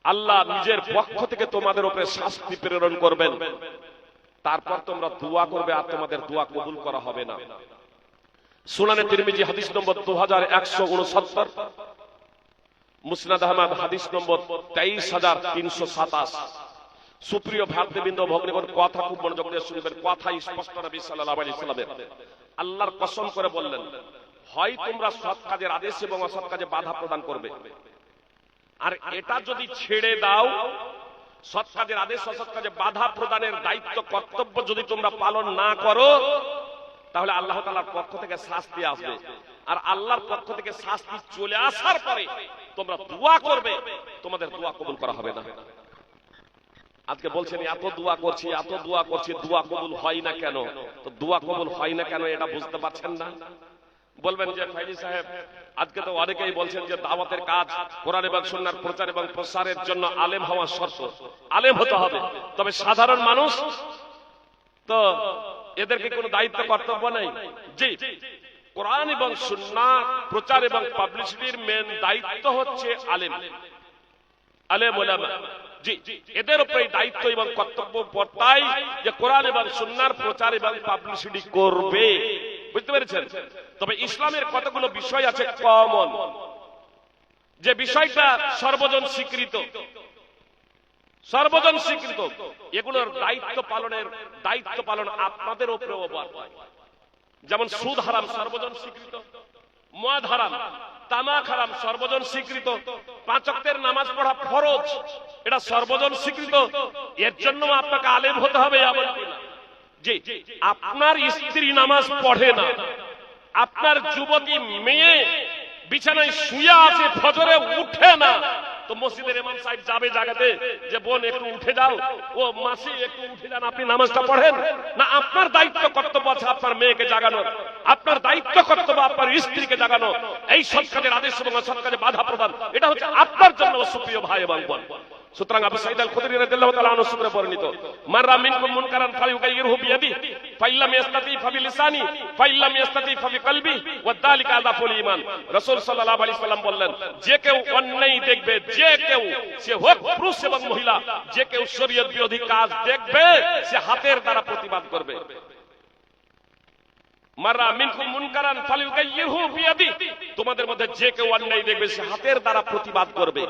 আল্লাহ নিজের পক্ষ থেকে তোমাদের উপরে শাস্তি প্রেরণ করবেন। তারপর তোমরা দোয়া করবে আর তোমাদের দোয়া কবুল করা হবে না। সুনানে তিরমিজি হাদিস নম্বর 2169, মুসনাদ আহমদ হাদিস নম্বর 23327। সুপ্রিয় ভাতৃবৃন্দ, ভগ্নীগণ, কথা খুব মনোযোগ দিয়ে শুনবেন, কথা স্পষ্ট। নবী সাল্লাল্লাহু আলাইহি সাল্লামের আল্লাহর কসম করে বললেন, হয় তোমরা সৎ কাজের আদেশ এবং অসৎ কাজে বাধা প্রদান করবে, আর এটা যদি ছেড়ে দাও, সৎ কাজের আদেশ অসৎ কাজে বাধা প্রদানের দায়িত্ব কর্তব্য যদি তোমরা পালন না করো, তাহলে আল্লাহ তাআলার পক্ষ থেকে শাস্তি আসবে। আর আল্লাহর পক্ষ থেকে শাস্তি চলে আসার পরে তোমরা দোয়া করবে, তোমাদের দোয়া কবুল করা হবে না। আজকে বলছেন এত দোয়া করছি, এত দোয়া করছি, দোয়া কবুল হয় না কেন? তো দোয়া কবুল হয় না কেন এটা বুঝতে পারছেন না? বলবেন যে ফাইজি সাহেব, আজকে তো অনেকেই বলছেন যে দাওয়াতের কাজ, কোরআন এবং সুন্নাহর প্রচার এবং প্রসারের জন্য আলেম হওয়া শর্ত, আলেম হতে হবে। তবে সাধারণ মানুষ তো এদেরকে কোনো দায়িত্ব কর্তব্য নেই। জি, কোরআন এবং সুন্নাহ প্রচার এবং পাবলিসিটির মেন দায়িত্ব হচ্ছে আলেম, আলেম ওলামা। জি, এদের উপরে দায়িত্ব এবং কর্তব্য বর্তায় যে কোরআন এবং সুন্নাহর প্রচার এবং পাবলিসিটি করবে। বুঝতে পেরেছেন? তবে ইসলামের কতগুলো বিষয় আছে কমন, যে বিষয়টা সর্বজন স্বীকৃত, সর্বজন স্বীকৃত, এগুলোর দায়িত্ব পালন আপনাদের উপরেও বর্তায়। যেমন সুদ হারাম, সর্বজন স্বীকৃত। মদ হারাম, তামাক হারাম, সর্বজন স্বীকৃত। 5 ওয়াক্তের নামাজ পড়া ফরজ, এটা সর্বজন স্বীকৃত। এর জন্য আপনাকে আলেম হতে হবে এমন কি না। জি, আপনার স্ত্রী নামাজ পড়ে না, আপনার যুবতী মেয়ে বিছানায় শুয়ে আছে, ফজরে উঠে না, তো মসজিদের ইমাম সাহেব যাবে জাগাতে যে বোন একটু উঠে যাও, ও মাসি একটু উঠে যান, আপনি নামাজটা পড়েন না? আপনার দায়িত্ব কর্তব্য আছে আপনার মেয়েকে জাগানোর, আপনার দায়িত্ব কর্তব্য আপনার স্ত্রীকে জাগানো। এই সৎ কাজের আদেশ এবং অসৎ কাজে বাধা প্রদান, এটা হচ্ছে আপনার জন্য সুপ্রিয় ভাই এবং বোন। সুতরাং আবু সাঈদ আল খুদরি রাদিয়াল্লাহু তাআলা আনহু সূত্রে বর্ণিত, মান রা মিনকুম মুনকারান ফালইউগাইয়িরহু বিয়াদিহি ফাইল্লাম ইস্তাতি ফাবিলিসানি ফাইল্লাম ইস্তাতি ফাবিকলবি ওয়া যালিকা আযাফুল ঈমান। রাসূল সাল্লাল্লাহু আলাইহি সাল্লাম বললেন, যে কেউ অন্যায় দেখবে, যে কেউ, সে হোক পুরুষ এবং মহিলা, যে কেউ শরীয়ত বিরোধী কাজ দেখবে সে হাতের দ্বারা প্রতিবাদ করবে। মাররা মিনকুম মুনকারান ফালইউগাইয়িরহু বিয়াদিহি, তোমাদের মধ্যে যে কেউ অন্যায় দেখবে সে হাতের দ্বারা প্রতিবাদ করবে।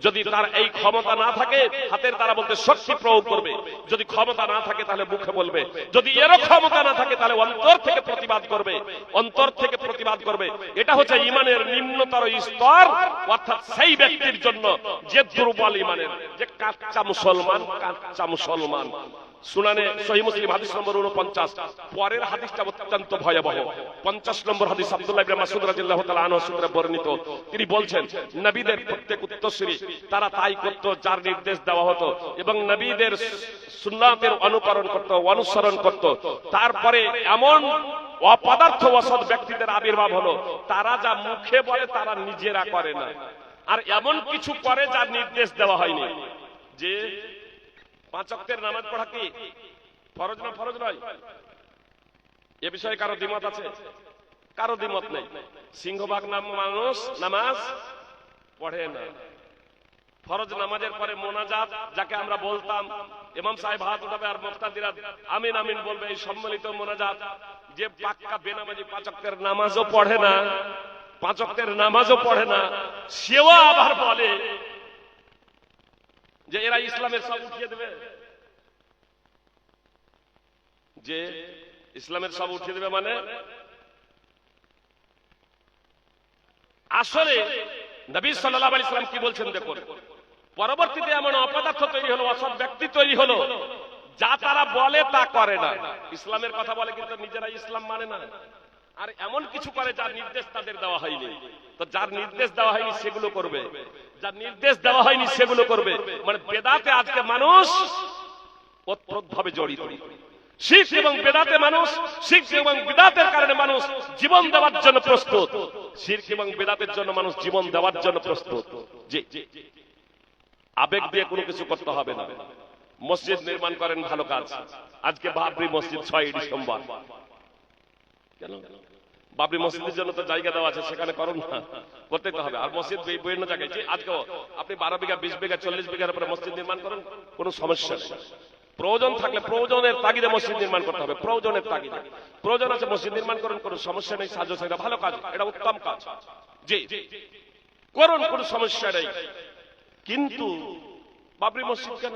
যদি তার এই ক্ষমতা না থাকে, হাতের দ্বারা বলতে শক্তি প্রয়োগ করবে। যদি ক্ষমতা না থাকে তাহলে মুখে বলবে। যদি এরও ক্ষমতা না থাকে তাহলে অন্তর থেকে প্রতিবাদ করবে, অন্তর থেকে প্রতিবাদ করবে। এটা হচ্ছে ঈমানের নিম্নতর স্তর, অর্থাৎ সেই ব্যক্তির জন্য যে দুর্বল ঈমানের, যে কাঁচা মুসলমান, কাঁচা মুসলমান। সুনানে সহিহ মুসলিম হাদিস নম্বর 49। পরের হাদিসটা অত্যন্ত ভয়াবহ। 50 নম্বর হাদিস আব্দুল্লাহ ইবনে মাসউদ রাদিয়াল্লাহু তাআলা আনহু সূত্রে বর্ণিত। তিনি বলছেন, নবীদের প্রত্যেক উত্তরসূরি তারা তাই করত যার নির্দেশ দেওয়া হতো এবং নবীদের সুন্নাতের অনুসরণ করত। তারপরে এমন অপদার্থ অসৎ ব্যক্তিদের আবির্ভাব হলো, তারা যা মুখে বলে তারা নিজেরা করে না, আর এমন কিছু করে যার নির্দেশ দেওয়া হয়নি। যে 5 ওয়াক্তের নামাজ পড়া কি ফরজ না ফরজ নয়? এ বিষয়ে কারো দ্বিমত আছে? কারো দ্বিমত নেই। সিংহভাগ মানুষ নামাজ পড়ে না। ফরজ নামাজের পরে মোনাজাত, যাকে আমরা বলতাম ইমাম সাহেব হাত উঠাবে আর মুফতাদিরা আমিন আমিন বলবে, এই সম্মিলিত মোনাজাত, যে পাক্কা বেনামাজি 5 ওয়াক্তের নামাজও পড়ে না, 5 ওয়াক্তের নামাজও পড়ে না, সেও আবার বলে যে এরা ইসলামের সব উঠিয়ে দেবে, যে ইসলামের সব উঠিয়ে দেবে। মানে আসলে নবী সাল্লাল্লাহু আলাইহি সাল্লাম কি বলছেন দেখুন। পরবর্তীতে এমন অপদার্থ তৈরি হলো, অসৎ ব্যক্তি তৈরি হলো, যা তারা বলে তা করে না। ইসলামের কথা বলে কিন্তু নিজেরা ইসলাম মানে না, আর এমন কিছু করে যার নির্দেশ তাদের দেওয়া হয়নি। তো যার নির্দেশ দেওয়া হয়নি সেগুলো করবে, যার নির্দেশ দেওয়া হয়নি সেগুলো করবে। মানে বেদাতে আজকে মানুষ ওতপ্রোতভাবে জড়িত। শিরক এবং বেদাতে মানুষ, শিরক এবং বিদআতের কারণে মানুষ জীবন দেওয়ার জন্য প্রস্তুত। শিরক এবং বিদআতের জন্য মানুষ জীবন দেওয়ার জন্য প্রস্তুত। জি, আবেগ দিয়ে কোনো কিছু করতে হবে না। মসজিদ নির্মাণ করেন, ভালো কাজ। আজকে বাবরি মসজিদ 6 ডিসেম্বর, কেন? বাবরি মসজিদের জন্য তো জায়গা দেওয়া আছে, সেখানে করুন না, করতে তো হবে। আর মসজিদ বিভিন্ন জায়গায়, আজকে আপনি 12 বিঘা 20 বিঘা 40 বিঘার উপরে মসজিদ নির্মাণ করেন, কোনো সমস্যা নেই। প্রয়োজন থাকলে প্রয়োজনের তাগিদে মসজিদ নির্মাণ করতে হবে, প্রয়োজনের তাগিদে। প্রয়োজন আছে মসজিদ নির্মাণ করুন, কোনো সমস্যা নেই। সাহায্য চাহিদা, ভালো কাজ, এটা উত্তম কাজ, জি করুন, কোনো সমস্যা নেই। কিন্তু বাবরি মসজিদ কেন?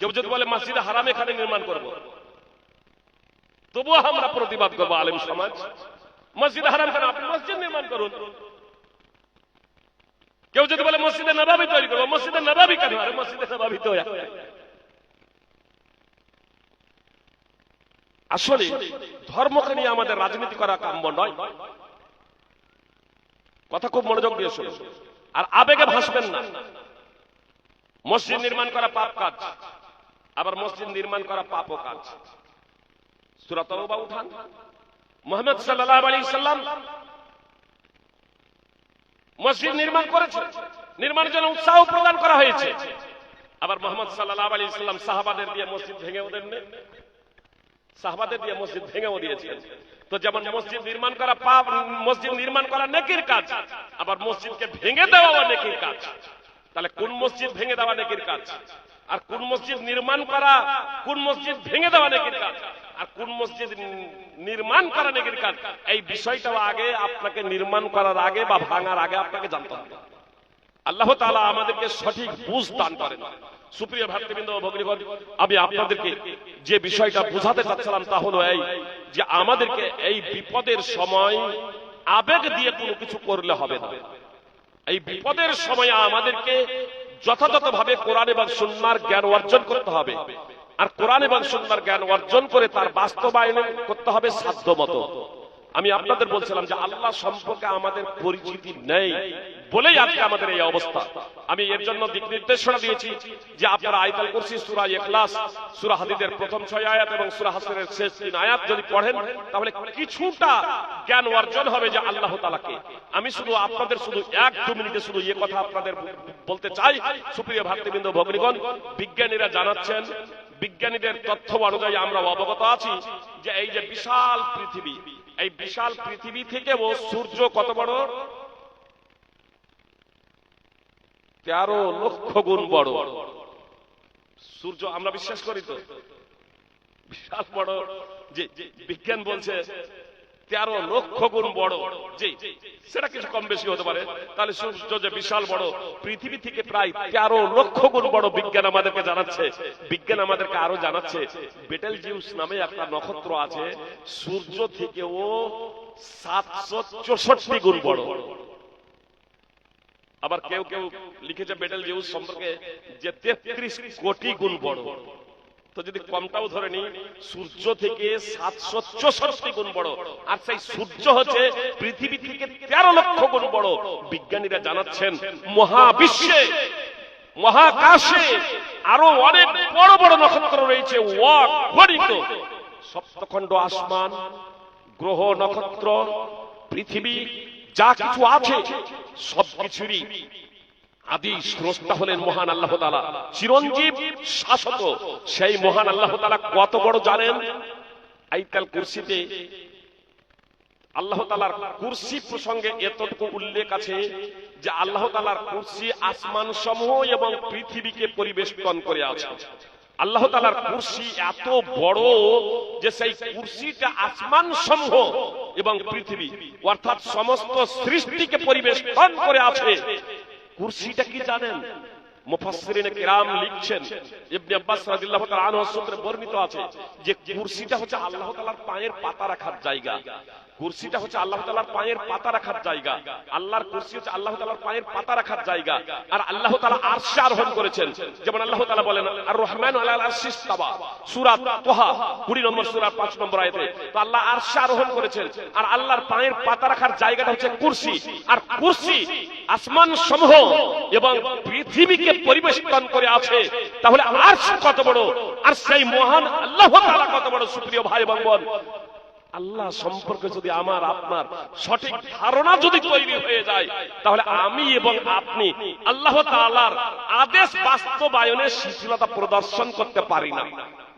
কেউ যদি বলে মসজিদে হারাম এখানে নির্মাণ করব, তবুও আমরা প্রতিবাদ করবো আলেম সমাজ। মসজিদে হারাম কেন? আপনি মসজিদ নির্মাণ করুন। কেউ যদি বলে মসজিদে নববী তৈরি করবো, মসজিদে নববী কেন? আরে মসজিদে নববী তো আসলে ধর্মকে নিয়ে আমাদের রাজনীতি করা কাম্য নয়। কথা খুব মনোযোগ দিয়ে শুনুন, আর আবেগে ভাসবেন না। মসজিদ নির্মাণ করা পাপ কাজ, আবার মসজিদ নির্মাণ করা পাপও কাজ। সূরা তাওবা উঠান। মুহাম্মদ সাল্লাল্লাহু আলাইহি সাল্লাম মসজিদ নির্মাণ করেছে, নির্মাণের জন্য উৎসাহ প্রদান করা হয়েছে। আবার মুহাম্মদ সাল্লাল্লাহু আলাইহি সাল্লাম সাহাবাদের দিয়ে মসজিদ ভেঙেও দেননি, সাহাবাদের দিয়ে মসজিদ ভেঙেও দিয়েছেন। তো যেমন মসজিদ নির্মাণ করা পাপ, মসজিদ নির্মাণ করা নেকির কাজ, আবার মসজিদকে ভেঙে দেওয়া নেকির কাজ। তাহলে কোন মসজিদ ভেঙে দেওয়া নেকির কাজ, আর কোন মসজিদ নির্মাণ করা, কোন মসজিদ ভেঙে দেওয়া নেকির কাজ, আর কোন মসজিদ নির্মাণ করা নেকির কাজ, এই বিষয়টাও আগে আপনাকে নির্মাণ করার আগে বা ভাঙার আগে আপনাকে জানতে হবে। আল্লাহ তাআলা আমাদেরকে সঠিক বুঝ দান করেন। সুপ্রিয় ভাতৃবৃন্দ ও ভগ্নীগণ, আমি আপনাদেরকে যে বিষয়টা বুঝাতে চাচ্ছিলাম তা হলো এই, যে আমাদেরকে এই বিপদের সময় আবেগ দিয়ে কোনো কিছু করলে হবে না। এই বিপদের সময় আমাদেরকে যথাযথভাবে কোরআন এবং সুন্নাহর জ্ঞান অর্জন করতে হবে, আর কোরআন এবং সুন্নাহর জ্ঞান অর্জন করে তার বাস্তবায়ন করতে হবে সাধ্যমতো। আমি আপনাদের বলছিলাম যে আল্লাহ সম্পর্কে আমাদের পরিচিতি নেই বলেই আজকে আমাদের এই অবস্থা। আমি এর জন্য দিক নির্দেশনা দিয়েছি যে আপনারা আয়াতুল কুরসি, সূরা ইখলাস, সূরা হাদীদের প্রথম 6 আয়াত এবং সূরা হাসরের শেষ 3 আয়াত যদি পড়েন, তাহলে কিছুটা জ্ঞান অর্জন হবে যে আল্লাহ তাআলাকে। আমি শুধু আপনাদের শুধু 1-2 মিনিটে শুধু এই কথা আপনাদের বলতে চাই। সুপ্রিয় ভাতৃবৃন্দ ভগ্নীগণ, বিজ্ঞানীরা জানাচ্ছেন, বিজ্ঞানীদের তথ্য অনুযায়ী আমরা অবগত আছি যে এই যে বিশাল পৃথিবী, এই বিশাল পৃথিবী থেকেও সূর্য কত বড়? 13 লক্ষ গুণ বড় সূর্য। আমরা বিশ্বাস করি তো বিশাল বড়, যে বিজ্ঞান বলছে 13 লক্ষ গুণ বড়। জি, সেটা কিছু কম বেশি হতে পারে। তাহলে সূর্য যে বিশাল বড়, পৃথিবী থেকে প্রায় 13 লক্ষ গুণ বড় বিজ্ঞান আমাদেরকে জানাচ্ছে। বিজ্ঞান আমাদেরকে আরো জানাচ্ছে বেটেলজিউস নামে একটা নক্ষত্র আছে, সূর্য থেকেও 764 গুণ বড়। আবার কেউ কেউ লিখেছে বেটেল জিউস সম্পর্কে যে 33 কোটি গুণ বড়। তো যদি কমটাও ধরে নি, সূর্য থেকে 764 গুণ বড়, আর সেই সূর্য হচ্ছে পৃথিবী থেকে 13 লক্ষ গুণ বড়। বিজ্ঞানীরা জানাচ্ছেন মহাবিশ্বে, মহাকাশে আরো অনেক বড় বড় নক্ষত্র রয়েছে, অগণিত। সপ্তখণ্ড আসমান, গ্রহ, নক্ষত্র, পৃথিবী, যা কিছু আছে সবকিছুরই আদি স্রষ্টা হলেন মহান আল্লাহ তাআলা, চিরঞ্জীব শাশ্বত সেই মহান আল্লাহ তাআলা কত বড় জানেন? আয়াতুল কুরসিতে আল্লাহ তাআলার কুরসি প্রসঙ্গে এতটুকু উল্লেখ আছে যে আল্লাহ তাআলার কুরসি আসমান সমূহ এবং পৃথিবীকে পরিবেষ্টন করে আছে। আল্লাহ তাআলার কুরসি এত বড় যে সেই কুরসিটা আসমান সমূহ এবং পৃথিবী অর্থাৎ সমস্ত সৃষ্টিকে পরিবেষ্টন করে আছে। কুরসিটা কি জানেন? মুফাসসিরিনে কিরাম লিখছেন, ইবনে আব্বাস রাদিয়াল্লাহু তাআলা আনহু সূত্রে বর্ণিত আছে যে কুরসিটা হচ্ছে আল্লাহ তাআলার পায়ের পাতা রাখার জায়গা। কুরসিটা হচ্ছে আল্লাহ তাআলার পায়ের পাতা রাখার জায়গা। আল্লাহর কুরসি হচ্ছে আল্লাহ তাআলার পায়ের পাতা রাখার জায়গা। আর আল্লাহ তাআলা আরশে আরোহণ করেছেন, যেমন আল্লাহ তাআলা বলেন আর রহমান আলাল আরশি ইস্তাওয়া, সূরা তোহা 20 নম্বর সূরা 5 নম্বর আয়াতে। তো আল্লাহ আরশে আরোহণ করেছেন, আর আল্লাহর পায়ের পাতা রাখার জায়গাটা হচ্ছে কুরসি। আর কুরসি আসমান সমূহ এবং পৃথিবীকে পরিবেষ্টন করে আছে। তাহলে আরশ কত বড়, আর সেই মহান আল্লাহ তাআলা কত বড়। সুপ্রিয় ভাই এবং বোন, আল্লাহ সম্পর্কে যদি আমার আপনার সঠিক ধারণা যদি তৈরি হয়ে যায়, তাহলে আমি এবং আপনি আল্লাহ তাআলার আদেশ বাস্তবায়নের শিথিলতা প্রদর্শন করতে পারি না।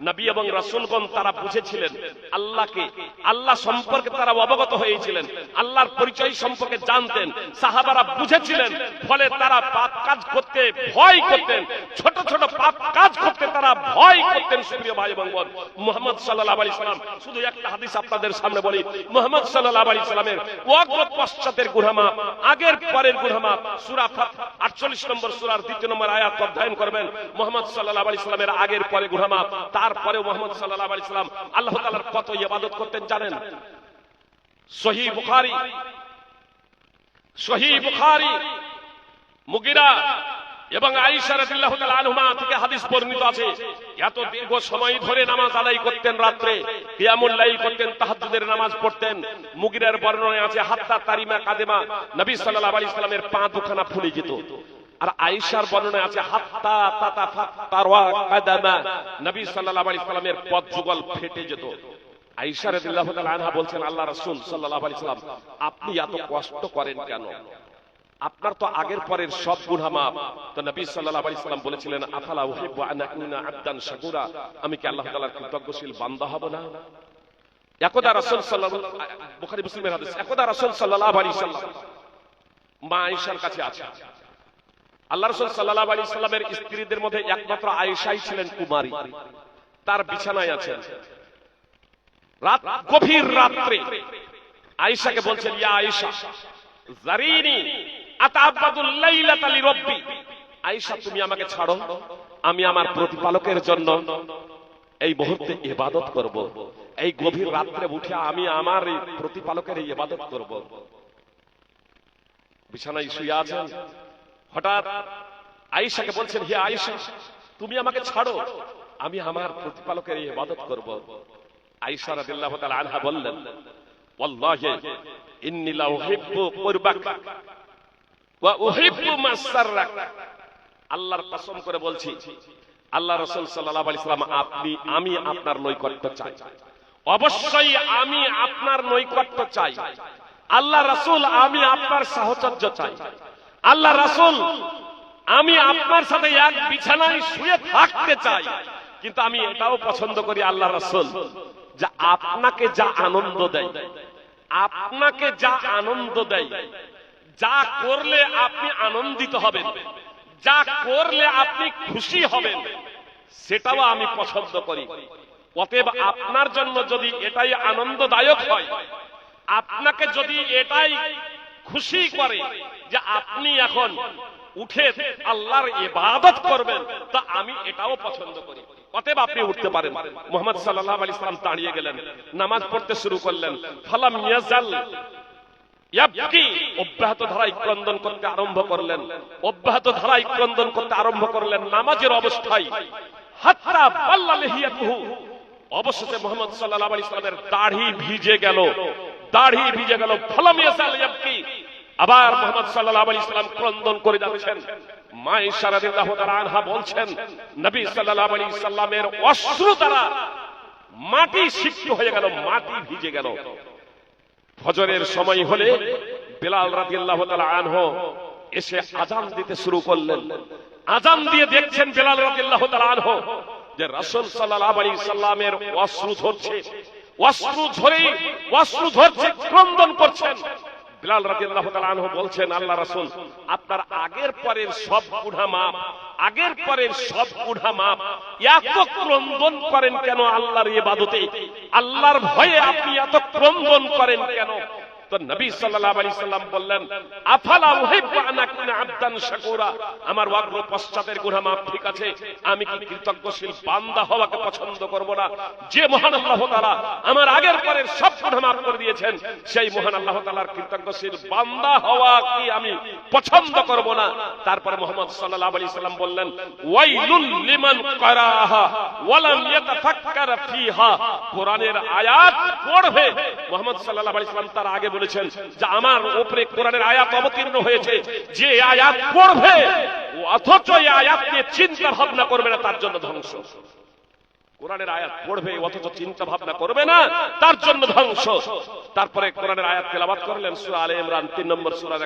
নবী এবং রাসূলগণ তারা বুঝেছিলেন আল্লাহকে, আল্লাহ সম্পর্কে তারা অবগত হয়েছিলেন, আল্লাহর পরিচয় সম্পর্কে জানতেন। সাহাবারা বুঝেছিলেন, ফলে তারা পাপ কাজ করতে ভয় করতেন, ছোট ছোট পাপ কাজ করতে তারা ভয় করতেন। সুপ্রিয় ভাই এবং বোন, মুহাম্মদ সাল্লাল্লাহু আলাইহি সাল্লাম, শুধু একটা হাদিস আপনাদের সামনে বলি, মুহাম্মদ সাল্লাল্লাহু আলাইহি সাল্লামের অগ্র পশ্চাতের গুনাহ মাফ, আগের পরের গুনাহ মাফ। সূরা ফাত 48 নম্বর সূরার 2 নম্বর আয়াত অধ্যয়ন করবেন। মুহাম্মদ সাল্লাল্লাহু আলাইহি সাল্লামের আগের পরে গুনাহ মাফ। তারপরে মুহাম্মদ সাল্লাল্লাহু আলাইহি সাল্লাম আল্লাহ তাআলার কত ইবাদত করতেন জানেন? সহিহ বুখারী মুগিরা এবং আয়েশা রাদিয়াল্লাহু তাআলা আনহুমা থেকে হাদিস বর্ণিত আছে, এত দীর্ঘ সময় ধরে নামাজ আদায় করতেন, রাতে কিয়ামুল লাইল করতেন, তাহাজ্জুদের নামাজ পড়তেন। মুগিরার বর্ণনায় আছে হাত্তা তারিমা কাদেমা, নবী সাল্লাল্লাহু আলাইহি সাল্লামের পা দুখানা ফুলে যেত। আর আয়েশার বর্ণনায় আছে হাত্তা তাতাফাত্তারা কাদামা, নবী সাল্লাল্লাহু আলাইহি সাল্লামের পদ যুগল ফেটে যেত। আয়েশা রাদিয়াল্লাহু তাআলা আনহা বলছেন, আল্লাহ রাসূল সাল্লাল্লাহু আলাইহি সাল্লাম, আপনি এত কষ্ট করেন কেন? আপনার তো আগের পরের সব গুনাহ মাফ। তো নবী সাল্লাল্লাহু আলাইহি সাল্লাম বলেছিলেন, আফালা উহিব্বু আন আকুনা আবদান শাকুরা, আমি কি আল্লাহ তাআলার কৃতজ্ঞশীল বান্দা হব না? একদা রাসূল সাল্লাল্লাহু, বুখারী মুসলিমের হাদিস, একদা রাসূল সাল্লাল্লাহু আলাইহি সাল্লাম মা আয়েশার কাছে আছে। আল্লাহ রাসূল সাল্লাল্লাহু আলাইহি সাল্লামের স্ত্রীদের মধ্যে একমাত্র আয়েশাই ছিলেন কুমারী। তার বিছানায় আছেন। রাত, গভীর রাত্রে আয়েশাকে বলছেন, ইয়া আয়েশা জারিনি আতাআব্বাদুল লাইলাতা লিরাব্বি, আয়েশা তুমি আমাকে ছাড়ো, আমি আমার প্রতিপালকের জন্য এই মুহূর্তে ইবাদত করব। এই গভীর রাত্রে উঠে আমি আমার প্রতিপালকের ইবাদত করব। বিছানায় শুয়ে আছেন, হঠাৎ আয়েশাকে বলছেন, হে আয়েশা তুমি আমাকে ছাড়ো, আমি আমার প্রতিপালকের ইবাদত করব। আয়েশা রাদিয়াল্লাহু তাআলা আনহা বললেন, ওয়াল্লাহি ইন্নী লা উহিব্বু কুরবাক ওয়া উহিব্বু মাসসাররাক, আল্লাহর কসম করে বলছি, আল্লাহ রাসূল সাল্লাল্লাহু আলাইহি সাল্লাম আমি আপনার নৈকট্য চাই, অবশ্যই আমি আপনার নৈকট্য চাই। আল্লাহ রাসূল আমি আপনার সাহচর্য চাই। আল্লাহ রাসূল আমি আপনার সাথে এক বিছানায় শুয়ে থাকতে চাই। কিন্তু আমি এটাও পছন্দ করি আল্লাহ রাসূল, যে আপনাকে যা আনন্দ দেয়, আপনাকে যা আনন্দ দেয়, যা করলে আপনি আনন্দিত হবেন, যা করলে আপনি খুশি হবেন, সেটাও আমি পছন্দ করি। অতএব আপনার জন্য যদি এটাই আনন্দদায়ক হয়, আপনাকে যদি এটাই খুশি করে যে আপনি এখন উঠে আল্লাহর ইবাদত করবেন, তা আমি এটাও পছন্দ করি। অতএব আপনি উঠতে পারেন। মুহাম্মদ সাল্লাল্লাহু আলাইহি সাল্লাম দাঁড়িয়ে গেলেন, নামাজ পড়তে শুরু করলেন। ফালাম ইয়াজাল ইয়াবকি অব্যাহত ধারায় ক্রন্দন করতে আরম্ভ করলেন, অব্যাহত ধারায় ক্রন্দন করতে আরম্ভ করলেন নামাজের অবস্থায়। হাত্তা বাল্লা লিহিয়াতুহু, অবশেষে মুহাম্মদ সাল্লাল্লাহু আলাইহি ওয়াসাল্লামের দাড়ি ভিজে গেল, দাড়ি ভিজে গেল। ফালাম ইয়াসাল ইয়াবকি, আবার মুহাম্মদ সাল্লাল্লাহু আলাইহি ওয়াসাল্লাম ক্রন্দন করে যাচ্ছেন। মা আয়েশা রাদিয়াল্লাহু তাআলা আনহা বলছেন, নবী সাল্লাল্লাহু আলাইহি ওয়াসাল্লামের অশ্রু দ্বারা মাটি সিক্ত হয়ে গেল, মাটি ভিজে গেল। ফজরের সময় হলে বেলাল রাদিয়াল্লাহু তাআলা আনহু এসে আযান দিতে শুরু করলেন। আযান দিয়ে দেখছেন বেলাল রাদিয়াল্লাহু তাআলা আনহু যে রাসূল সাল্লাল্লাহু আলাইহি সাল্লামের অশ্রু ঝরছে, অশ্রু ঝরছে, ক্রন্দন করছেন। বেলাল রাদিয়াল্লাহু তাআলা আনহু বলছেন, আল্লাহ রাসূল, আপনার আগের পরের সব গুনাহ মাফ, আগের পরের সব গুনাহ মাফ, এত ক্রন্দন করেন কেন আল্লাহর ইবাদতে? আল্লাহর ভয়ে আপনি এত ক্রন্দন করেন কেন? তো নবী সাল্লাল্লাহু আলাইহি সাল্লাম বললেন, আফালা উহিব্বু আন আকুনা আবদান শাকুরা, আমার অগ্র পশ্চাতের গুনাহ মাফ ঠিক আছে, আমি কি কৃতজ্ঞশীল বান্দা হওয়াকে পছন্দ করব না? যে মহান আল্লাহ তাআলা আমার আগের পরের সব গুনাহ মাফ করে দিয়েছেন, সেই মহান আল্লাহ তাআলার কৃতজ্ঞশীল বান্দা হওয়া কি আমি পছন্দ করব না? তারপরে মুহাম্মদ সাল্লাল্লাহু আলাইহি সাল্লাম বললেন, ওয়াইলুল লিমান ক্বারাহা ওয়া লাম ইয়াতাফাক্কার ফিহা, কোরআনের আয়াত পড়বে। মুহাম্মদ সাল্লাল্লাহু আলাইহি সাল্লাম তার আগে বলেছেন যে আমার উপরে কোরআনের আয়াত অবতীর্ণ হয়েছে, যে আয়াত পড়বে অথচ এই আয়াত নিয়ে চিন্তা ভাবনা করবে না, তার জন্য ধ্বংস। কোরআনের আয়াত পড়বে অথচ চিন্তা ভাবনা করবে না, তার জন্য ধ্বংস। তারপরে কোরআনের আয়াত তেলাওয়াত করলেন সূরা আলে ইমরান 3 নম্বর সূরার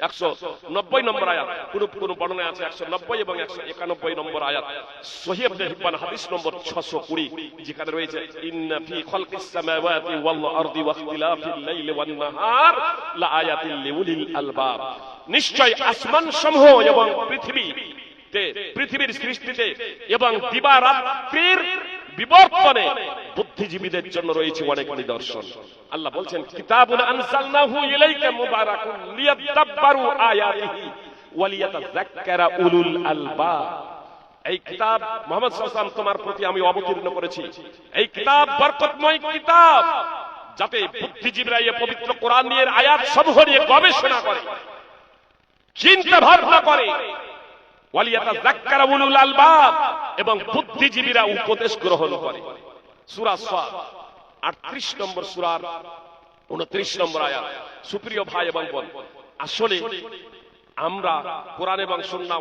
190 নম্বর আয়াত, কোন বর্ণনায় আছে 190 এবং 191 নম্বর আয়াত। সহিহ ইবনে হিব্বান হাদিস নম্বর 620, যেখানে রয়েছে ইন্না ফি খালকিস সামাওয়াতি ওয়াল আরদি ওয়া ইখতিলাফিল লাইলি ওয়ান নাহার লাআয়াতিল লিউলিল আলবাব, নিশ্চয় আসমান সমূহ এবং পৃথিবীর সৃষ্টিতে এবং দিবারাত্রির বিবর্তনে বুদ্ধিজীবীদের জন্য রয়েছে অনেক নিদর্শন। আল্লাহ বলছেন, কিতাবুন আনজালনাহু ইলাইকা মুবারাকুন লিয়াদাব্বারু আয়াতিহি ওয়া লিয়াতাযাক্কারা উলুল আলবাব, এই কিতাব মুহাম্মদ সাল্লাল্লাহু আলাইহি ওয়াসাল্লাম তোমার প্রতি আমি অবতীর্ণ করেছি, এই কিতাব বরকতময় কিতাব, যাতে বুদ্ধিজীবীরা এই পবিত্র কোরআন নিয়ে আয়াত সমূহ নিয়ে গবেষণা করে, চিন্তা ভাবনা করে, ওয়ালিয়াতাযাক্কারা উলুল আলবাব, এবং বুদ্ধিজীবীরা উপদেশ গ্রহণ করে। সূরা সাদ 38 নম্বর সূরার 29 নম্বর আয়াত। সুপ্রিয় ভাই এবং বোন, আসলে আমরা কোরআন এবং সুন্নাহ